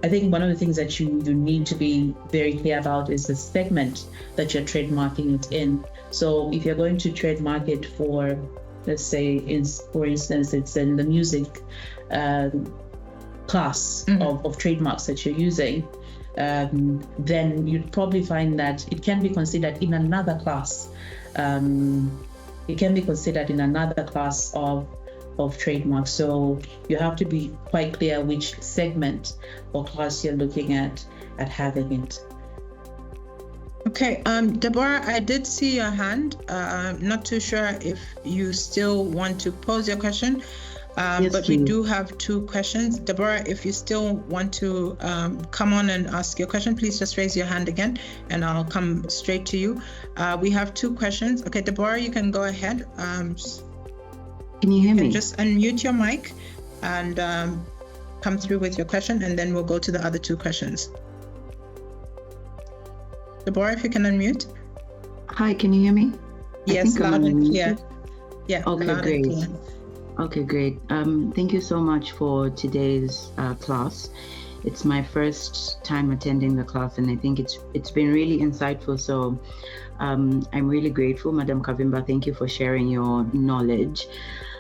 I think one of the things that you need to be very clear about is the segment that you're trademarking it in. So if you're going to trademark it for, let's say, for instance, it's in the music class of trademarks that you're using, then you'd probably find that it can be considered in another class. It can be considered in another class of trademarks. So you have to be quite clear which segment or class you're looking at having it. Okay, Deborah, I did see your hand. I'm not too sure if you still want to pose your question. Yes, but we please. do have 2 questions. Deborah, if you still want to come on and ask your question, please just raise your hand again and I'll come straight to you. We have 2 questions. Okay, Deborah, you can go ahead. Can you hear me? Just unmute your mic and come through with your question, and then we'll go to the other 2 questions. Deborah, if you can unmute. Hi, can you hear me? Yes, loud and clear. Yeah, okay, loud great. and clear. Okay, great. Thank you so much for today's class. It's my first time attending the class, and I think it's been really insightful. So I'm really grateful, Madam Kavimba. Thank you for sharing your knowledge.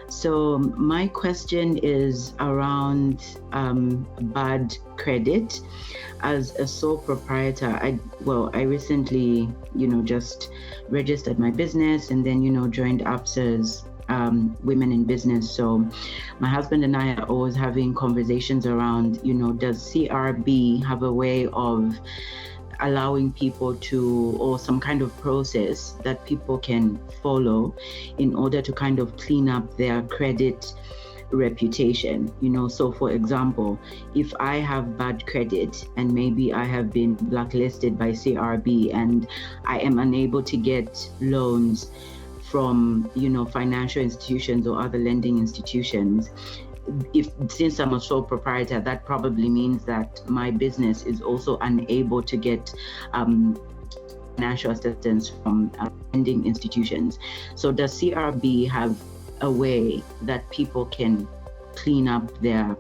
So my question is around bad credit. As a sole proprietor, I recently, just registered my business and then, joined Absa's Women in Business. So my husband and I are always having conversations around, does CRB have a way of allowing people to, or some kind of process that people can follow in order to kind of clean up their credit reputation? So for example, if I have bad credit and maybe I have been blacklisted by CRB and I am unable to get loans from financial institutions or other lending institutions, since I'm a sole proprietor, that probably means that my business is also unable to get financial assistance from lending institutions. So does CRB have a way that people can clean up their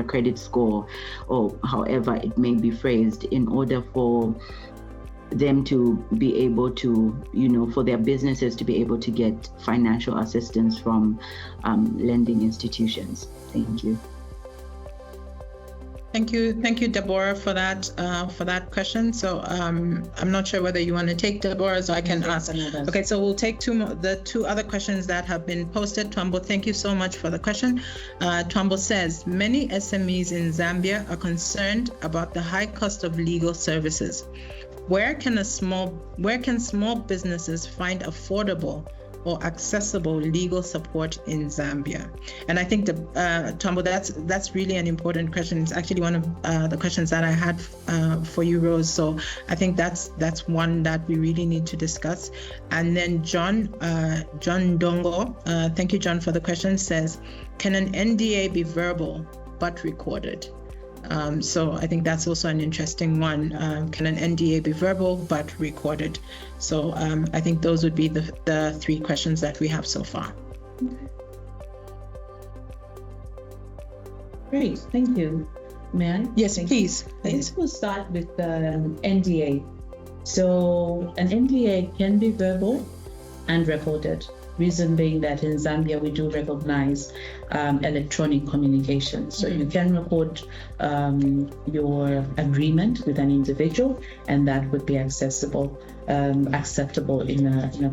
credit score, or however it may be phrased, in order for them to be able to, for their businesses to be able to get financial assistance from lending institutions? Thank you. Thank you, Deborah, for that question. So I'm not sure whether you want to take Deborah's, or I can ask. Okay, so we'll take the 2 other questions that have been posted. Twambo, thank you so much for the question. Twambo says, many SMEs in Zambia are concerned about the high cost of legal services. Where can small businesses find affordable or accessible legal support in Zambia? And I think Tombo, that's really an important question. It's actually one of the questions that I had for you, Rose. So I think that's one that we really need to discuss. And then John Dongo, thank you, John, for the question, says, can an NDA be verbal but recorded? So I think that's also an interesting one. Can an NDA be verbal but recorded? So I think those would be the 3 questions that we have so far. Great, thank you. May I? Yes, please. I guess we'll start with the NDA. So an NDA can be verbal and recorded. Reason being that in Zambia we do recognize electronic communication. So you can record your agreement with an individual, and that would be acceptable in a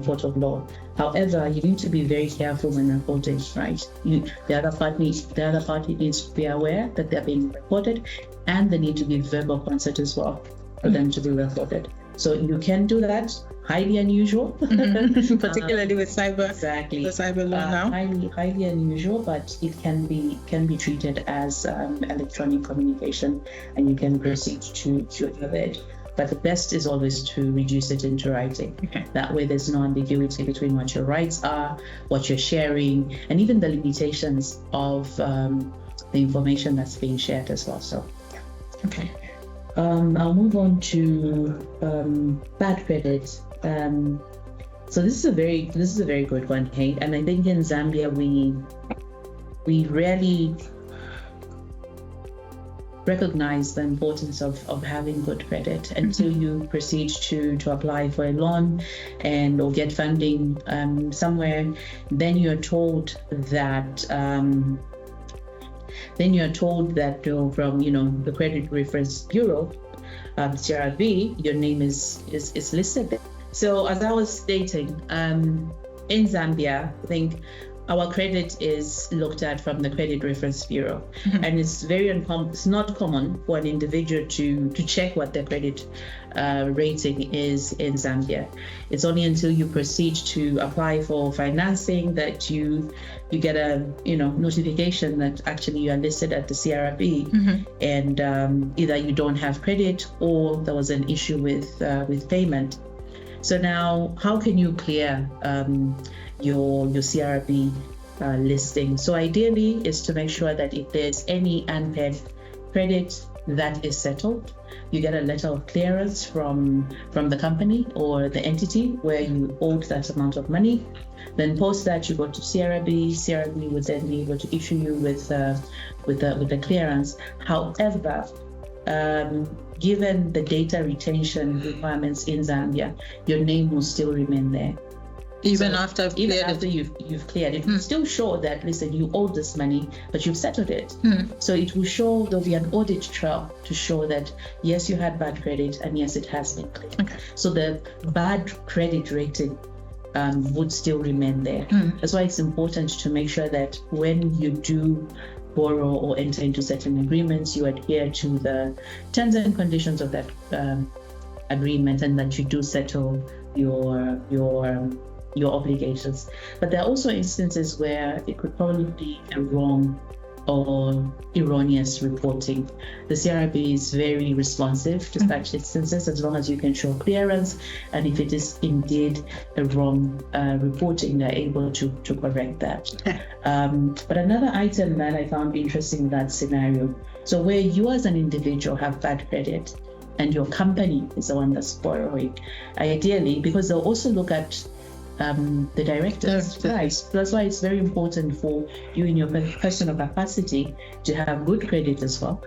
court of law. However, you need to be very careful when recording, right? The other party needs to be aware that they're being recorded, and there need to be verbal consent as well for them to be recorded. So you can do that. Highly unusual, particularly with the cyber law now. Highly unusual, but it can be treated as electronic communication, and you can proceed to have it. But the best is always to reduce it into writing. Okay. That way, there's no ambiguity between what your rights are, what you're sharing, and even the limitations of the information that's being shared as well. So, okay. I'll move on to bad credit. So this is a very good one, Kate. And I think in Zambia we rarely recognize the importance of having good credit until you proceed to apply for a loan or get funding somewhere. Then you're told that from the Credit Reference Bureau, CRB, your name is listed there. So as I was stating, in Zambia, I think our credit is looked at from the Credit Reference Bureau, and it's it's not common for an individual to check what their credit rating is in Zambia. It's only until you proceed to apply for financing that you get a notification that actually you are listed at the CRB, and either you don't have credit or there was an issue with payment. So now, how can you clear your CRB listing? So ideally is to make sure that if there's any unpaid credit that is settled, you get a letter of clearance from the company or the entity where you owed that amount of money. Then post that, you go to CRB. CRB would then be able to issue you with the clearance. However, given the data retention requirements in Zambia, your name will still remain there. Even So after you've cleared it, will still show that, listen, you owe this money, but you've settled it. So it will show, there'll be an audit trail to show that, yes, you had bad credit, and yes, it has been cleared. Okay. So the bad credit rating would still remain there. That's why it's important to make sure that when you do borrow or enter into certain agreements, you adhere to the terms and conditions of that agreement, and that you do settle your obligations. But there are also instances where it could probably be a wrong or erroneous reporting. The CRB is very responsive to such instances, as long as you can show clearance, and if it is indeed a wrong reporting, they're able to correct that. But another item that I found interesting in that scenario, so where you as an individual have bad credit and your company is the one that's borrowing, ideally, because they'll also look at the directors, right? So that's why it's very important for you in your personal capacity to have good credit as well.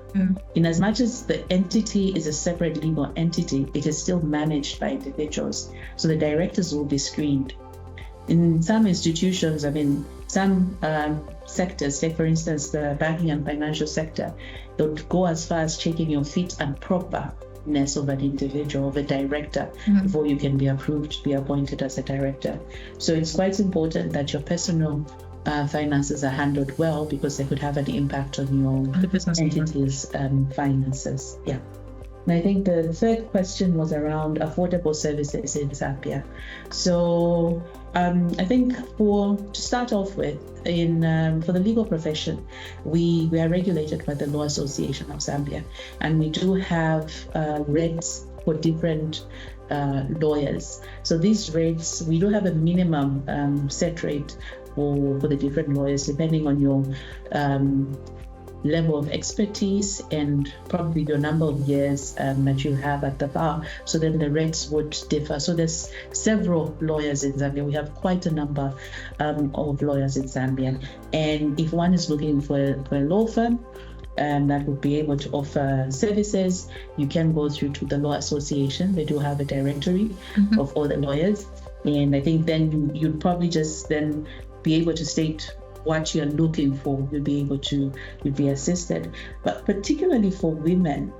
In as much as the entity is a separate legal entity, it is still managed by individuals. So the directors will be screened. In some institutions, some sectors, say for instance, the banking and financial sector, they'll go as far as checking your fit and properness of an individual, of a director, before you can be approved to be appointed as a director. So it's quite important that your personal finances are handled well, because they could have an impact on your entity's finances. Yeah. And I think the third question was around affordable services in Zambia. So I think to start off with, for the legal profession, we are regulated by the Law Association of Zambia, and we do have rates for different lawyers. So these rates, we do have a minimum set rate for the different lawyers, depending on your level of expertise and probably your number of years that you have at the bar. So then the rates would differ. So there's several lawyers in Zambia. We have quite a number of lawyers in Zambia. And if one is looking for a law firm that would be able to offer services, you can go through to the Law Association. They do have a directory of all the lawyers. And I think then you'd probably just then be able to state what you're looking for. You'll be assisted. But particularly for women,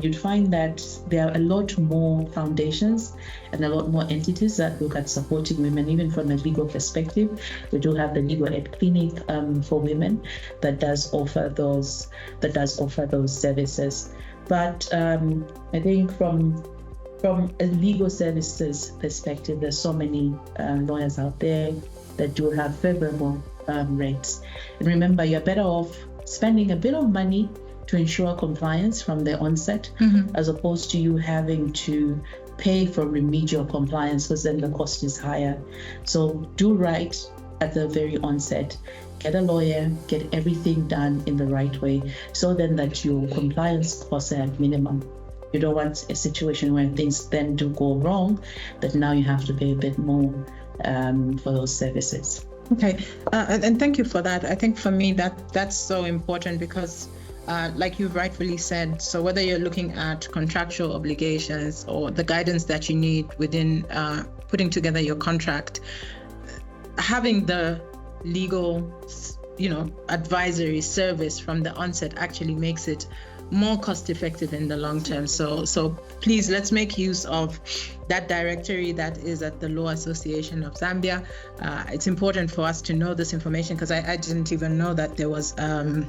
you'd find that there are a lot more foundations and a lot more entities that look at supporting women, even from a legal perspective. We do have the Legal Aid Clinic for women that does offer those services. But I think from a legal services perspective, there's so many lawyers out there that do have favorable rates. And remember, you're better off spending a bit of money to ensure compliance from the onset, as opposed to you having to pay for remedial compliance, because then the cost is higher. So do right at the very onset. Get a lawyer, get everything done in the right way, so then that your compliance costs are at minimum. You don't want a situation where things then do go wrong, that now you have to pay a bit more for those services. Okay, and thank you for that. I think for me that's so important, because like you rightfully said, so whether you're looking at contractual obligations or the guidance that you need within putting together your contract, having the legal advisory service from the onset actually makes it more cost effective in the long term. So please, let's make use of that directory that is at the Law Association of Zambia. It's important for us to know this information, because I didn't even know that there was a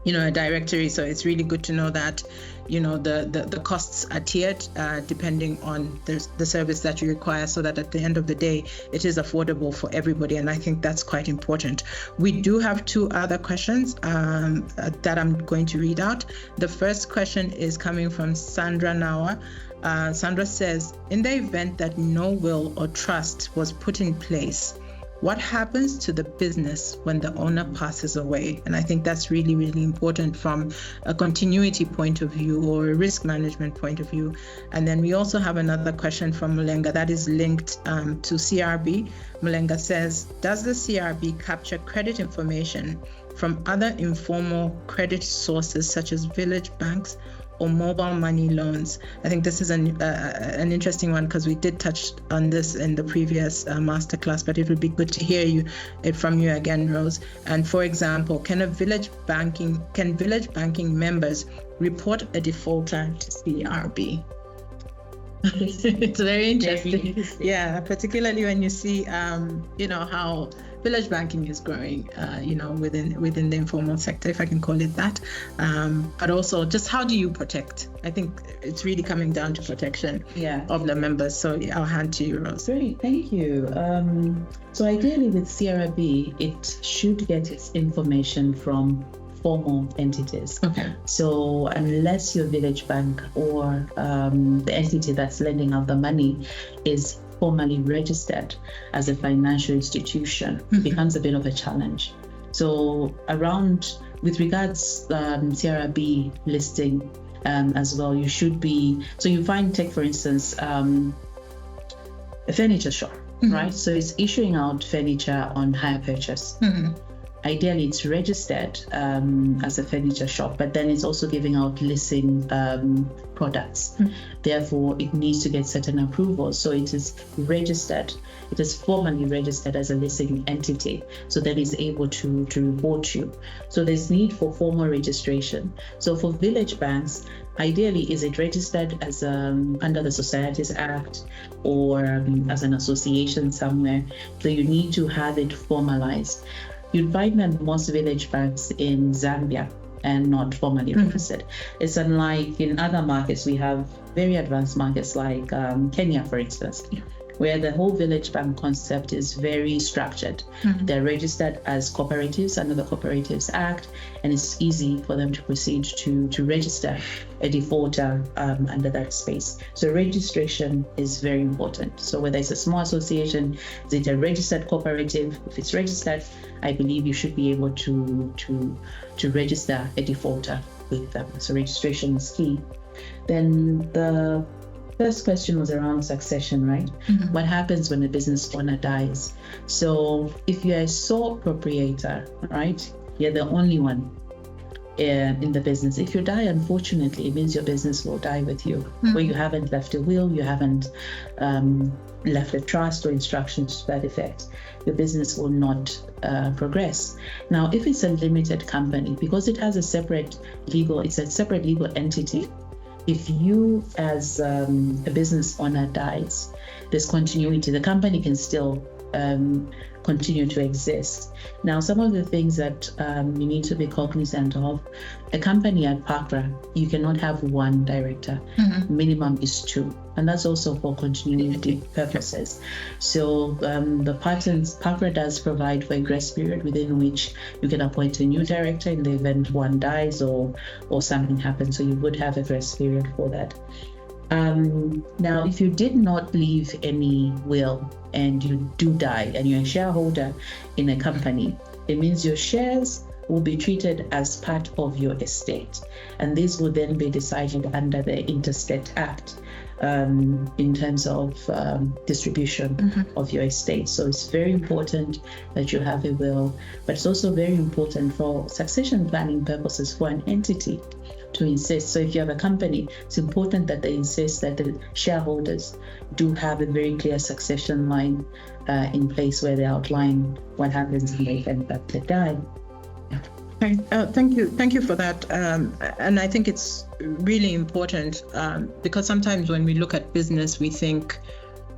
directory. So it's really good to know that the costs are tiered depending on the service that you require, so that at the end of the day it is affordable for everybody. And I think that's quite important. We do have 2 other questions that I'm going to read out. The first question is coming from Sandra Nawa. Sandra says, in the event that no will or trust was put in place, what happens to the business when the owner passes away? And I think that's really, really important from a continuity point of view or a risk management point of view. And then we also have another question from Mulenga that is linked to CRB. Mulenga says, does the CRB capture credit information from other informal credit sources such as village banks or mobile money loans? I think this is an interesting one, because we did touch on this in the previous masterclass, but it would be good to hear it from you again, Rose. And for example, can village banking members report a defaulter to CRB? It's very interesting. Yeah, particularly when you see, how village banking is growing, within the informal sector, if I can call it that. But also, just how do you protect? I think it's really coming down to protection of the members. So I'll hand to you, Rose. Great, thank you. So ideally with CRB, it should get its information from formal entities. Okay. So unless your village bank or the entity that's lending out the money is formally registered as a financial institution, it becomes a bit of a challenge. So with regards CRB listing as well, you should be, so you take for instance a furniture shop, right? So it's issuing out furniture on hire purchase. Ideally, it's registered as a furniture shop, but then it's also giving out leasing products. Therefore, it needs to get certain approvals. So it is registered. It is formally registered as a leasing entity, so that it's able to report you. So there's need for formal registration. So for village banks, ideally, is it registered as under the Societies Act or as an association somewhere? So you need to have it formalized. You'd find that most village banks in Zambia are not formally registered. It's unlike in other markets. We have very advanced markets like Kenya, for instance, where the whole village bank concept is very structured. They're registered as cooperatives under the Cooperatives Act, and it's easy for them to proceed to register a defaulter under that space. So registration is very important. So whether it's a small association, is it a registered cooperative? If it's registered, I believe you should be able to register a defaulter with them. So registration is key. Then the first question was around succession, right? What happens when a business owner dies? So if you're a sole proprietor, right, you're the only one in the business. If you die, unfortunately, it means your business will die with you, where you haven't left a will, you haven't left a trust or instructions to that effect. Your business will not progress. Now, if it's a limited company, because it has a separate legal entity, if you as a business owner dies, there's continuity. The company can still continue to exist. Now, some of the things that you need to be cognizant of, a company at PACRA, you cannot have one director. Minimum is 2. And that's also for continuity purposes. So the PACRA does provide for a grace period within which you can appoint a new director in the event one dies or something happens. So you would have a grace period for that. Now, if you did not leave any will and you do die and you're a shareholder in a company, it means your shares will be treated as part of your estate. And this will then be decided under the Interstate Act in terms of distribution of your estate. So it's very important that you have a will, but it's also very important for succession planning purposes for an entity to insist. So if you have a company, it's important that they insist that the shareholders do have a very clear succession line in place where they outline what happens in the event that they die. Thank you for that. And I think it's really important because sometimes when we look at business, we think,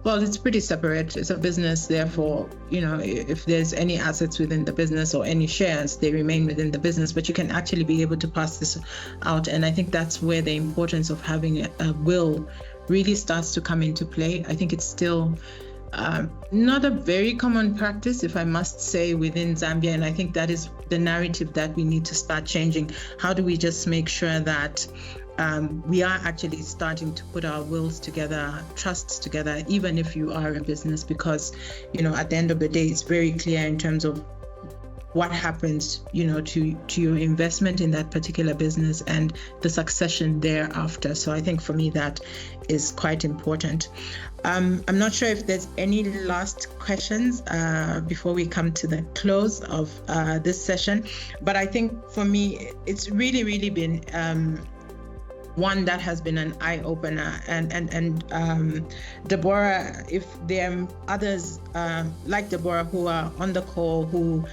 well, it's pretty separate. It's a business, therefore, if there's any assets within the business or any shares, they remain within the business, but you can actually be able to pass this out. And I think that's where the importance of having a will really starts to come into play. I think it's still not a very common practice, if I must say, within Zambia. And I think that is the narrative that we need to start changing. How do we just make sure that we are actually starting to put our wills together, trusts together, even if you are a business, because, at the end of the day, it's very clear in terms of what happens, to your investment in that particular business and the succession thereafter. So I think for me, that is quite important. I'm not sure if there's any last questions before we come to the close of this session, but I think for me, it's really, really been one that has been an eye-opener. And Deborah, if there are others like Deborah who are on the call who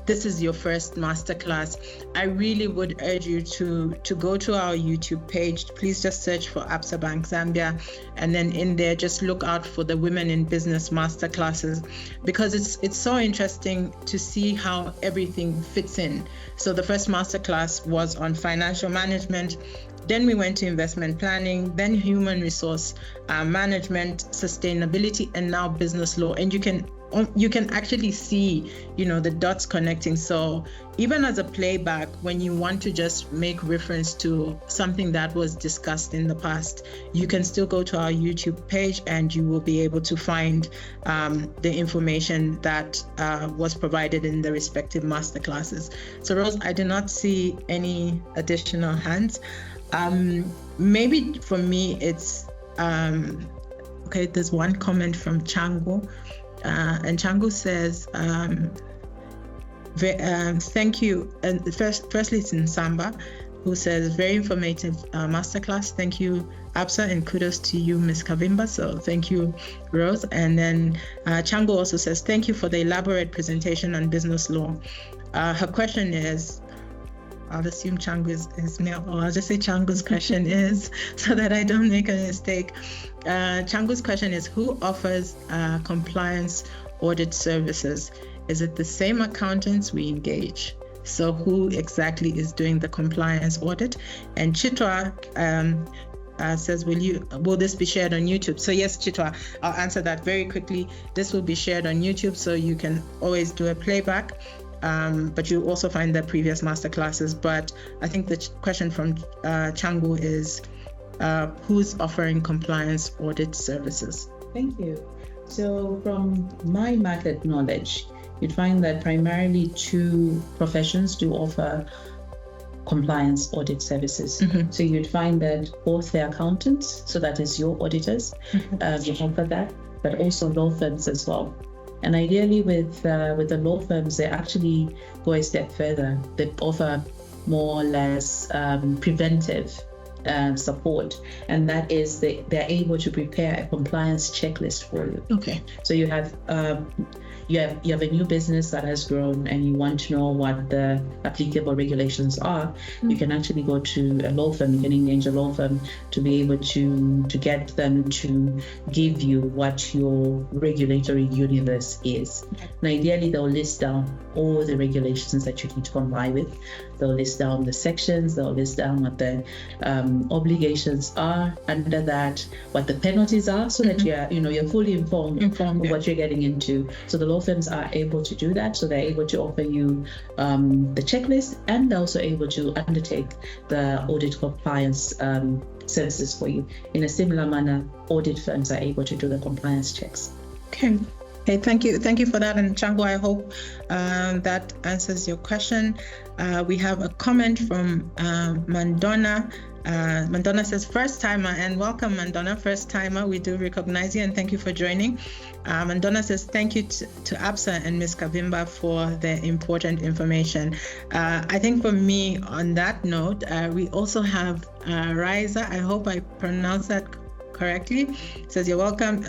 this is your first masterclass, I really would urge you to go to our YouTube page. Please just search for Absa Bank Zambia, and then in there just look out for the Women in Business masterclasses, because it's so interesting to see how everything fits in. So the first masterclass was on financial management. Then we went to investment planning, then human resource management, sustainability, and now business law. And you can actually see, the dots connecting. So even as a playback, when you want to just make reference to something that was discussed in the past, you can still go to our YouTube page and you will be able to find the information that was provided in the respective masterclasses. So Rose, I do not see any additional hands. Maybe for me, it's okay. There's one comment from Chango, and Chango says, "Thank you." And firstly, it's in Samba, who says, "Very informative masterclass. Thank you, Absa, and kudos to you, Ms. Kavimba." So thank you, Rose. And then Chango also says, "Thank you for the elaborate presentation on business law." Her question is, I'll assume Chango is male, or I'll just say Chango's question is, so that I don't make a mistake. Chango's question is, who offers compliance audit services? Is it the same accountants we engage? So who exactly is doing the compliance audit? And Chitwa says, will this be shared on YouTube? So yes, Chitwa, I'll answer that very quickly. This will be shared on YouTube, so you can always do a playback. But you also find the previous masterclasses. But I think the question from Changu is, who's offering compliance audit services? Thank you. So from my market knowledge, you'd find that primarily two professions do offer compliance audit services. Mm-hmm. So you'd find that both the accountants, so that is your auditors, you offer that, but also law firms as well. And ideally with the law firms, they actually go a step further. They offer more or less preventive support, and that is they're able to prepare a compliance checklist for you. Okay. So you have a new business that has grown and you want to know what the applicable regulations are. Mm-hmm. You can actually go to a law firm. You can engage a law firm to be able to get them to give you what your regulatory universe is. Okay. And ideally, they'll list down all the regulations that you need to comply with. They'll list down the sections. They'll list down what the obligations are under that, what the penalties are, so that you're fully informed of what you're getting into. So the law firms are able to do that. So they're able to offer you the checklist, and they're also able to undertake the audit compliance services for you. In a similar manner, audit firms are able to do the compliance checks. Okay, thank you for that. And Chango, I hope that answers your question. We have a comment from Mandona. Mandona says, first timer, and welcome, Mandona, first timer. We do recognize you and thank you for joining. Mandona says, thank you to Absa and Ms. Kavimba for the important information. I think for me, on that note, we also have Riza. I hope I pronounced that correctly. Says, you're welcome.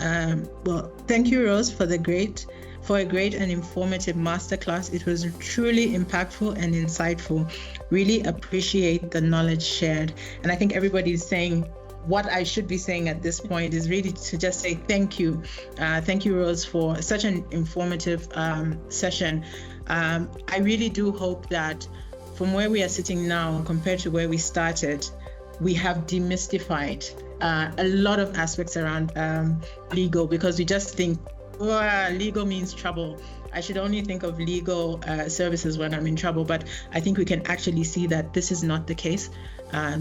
Well, thank you, Rose, for the great for a great and informative masterclass. It was truly impactful and insightful. Really appreciate the knowledge shared. And I think everybody is saying what I should be saying at this point is really to just say thank you. Thank you, Rose, for such an informative session. I really do hope that from where we are sitting now compared to where we started, we have demystified a lot of aspects around legal, because we just think, legal means trouble. I should only think of legal services when I'm in trouble, but I think we can actually see that this is not the case.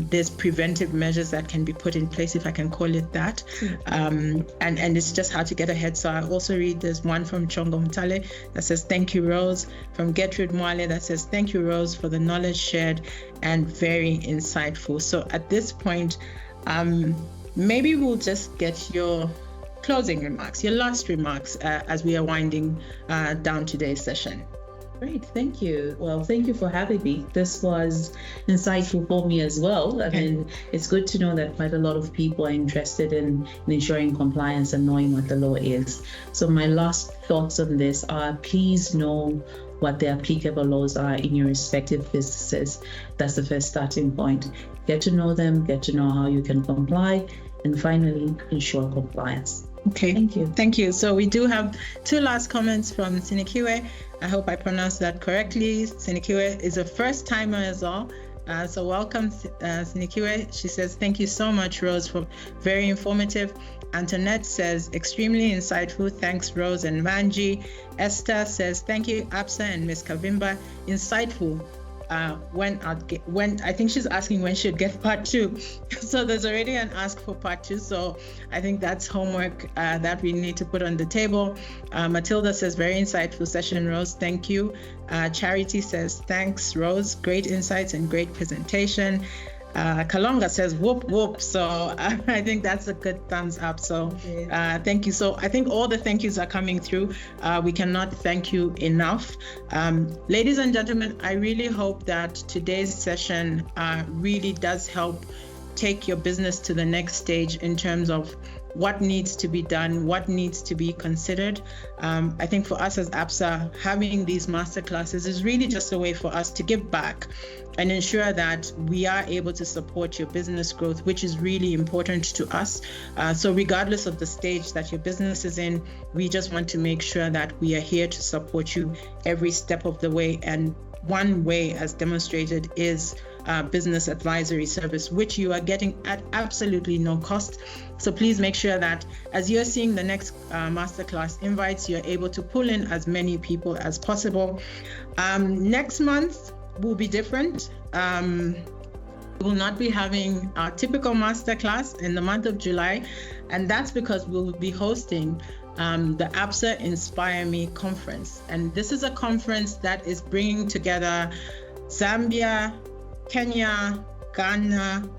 There's preventive measures that can be put in place, if I can call it that. And it's just how to get ahead. So I also read, there's one from Chongo Mtale that says, thank you, Rose. From Gertrude Mwale that says, thank you, Rose, for the knowledge shared and very insightful. So at this point, maybe we'll just get your closing remarks, your last remarks as we are winding down today's session. Great, thank you. Well, thank you for having me. This was insightful for me as well. I mean, it's good to know that quite a lot of people are interested in ensuring compliance and knowing what the law is. So my last thoughts on this are, please know what the applicable laws are in your respective businesses. That's the first starting point. Get to know them, get to know how you can comply, and finally, ensure compliance. Okay, thank you. Thank you. So we do have two last comments from Sinikiwe. I hope I pronounced that correctly. Sinikiwe is a first timer as well. So welcome, Sinikiwe. She says, thank you so much, Rose, for very informative. Antoinette says, extremely insightful. Thanks, Rose and Manji. Esther says, thank you, Absa and Miss Kavimba. Insightful. When I think she's asking when she'd get part 2. So there's already an ask for part 2. So I think that's homework that we need to put on the table. Matilda says, very insightful session, Rose. Thank you. Charity says, thanks, Rose. Great insights and great presentation. Kalonga says whoop whoop, so I think that's a good thumbs up. So thank you. So I think all the thank yous are coming through. We cannot thank you enough. Ladies and gentlemen, I really hope that today's session really does help take your business to the next stage in terms of what needs to be done, what needs to be considered. I think for us as Absa, having these masterclasses is really just a way for us to give back and ensure that we are able to support your business growth, which is really important to us. So regardless of the stage that your business is in, we just want to make sure that we are here to support you every step of the way. And one way, as demonstrated, is business advisory service, which you are getting at absolutely no cost. So please make sure that as you're seeing the next masterclass invites, you're able to pull in as many people as possible. Next month will be different. We will not be having our typical masterclass in the month of July, and that's because we will be hosting the Absa Inspire Me conference. And this is a conference that is bringing together Zambia, Kenya, Ghana,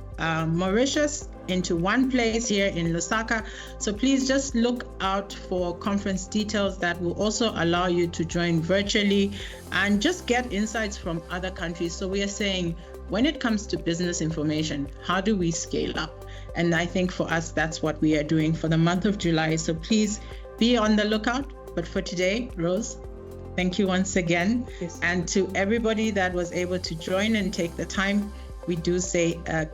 Mauritius into one place here in Lusaka. So please just look out for conference details that will also allow you to join virtually and just get insights from other countries. So we are saying, when it comes to business information, how do we scale up? And I think for us, that's what we are doing for the month of July. So please be on the lookout. But for today, Rose, thank you once again. Yes. And to everybody that was able to join and take the time, we do say a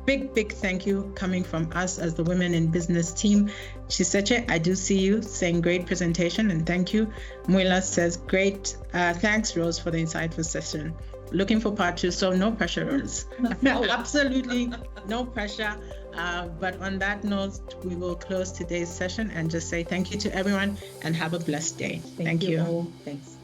big thank you coming from us as the Women in Business team. Chiseche, I do see you saying great presentation and thank you. Muila says great. Thanks, Rose, for the insightful session. Looking for part 2, so no pressure, Rose. Absolutely no pressure. But on that note, we will close today's session and just say thank you to everyone and have a blessed day. Thank you. Thanks.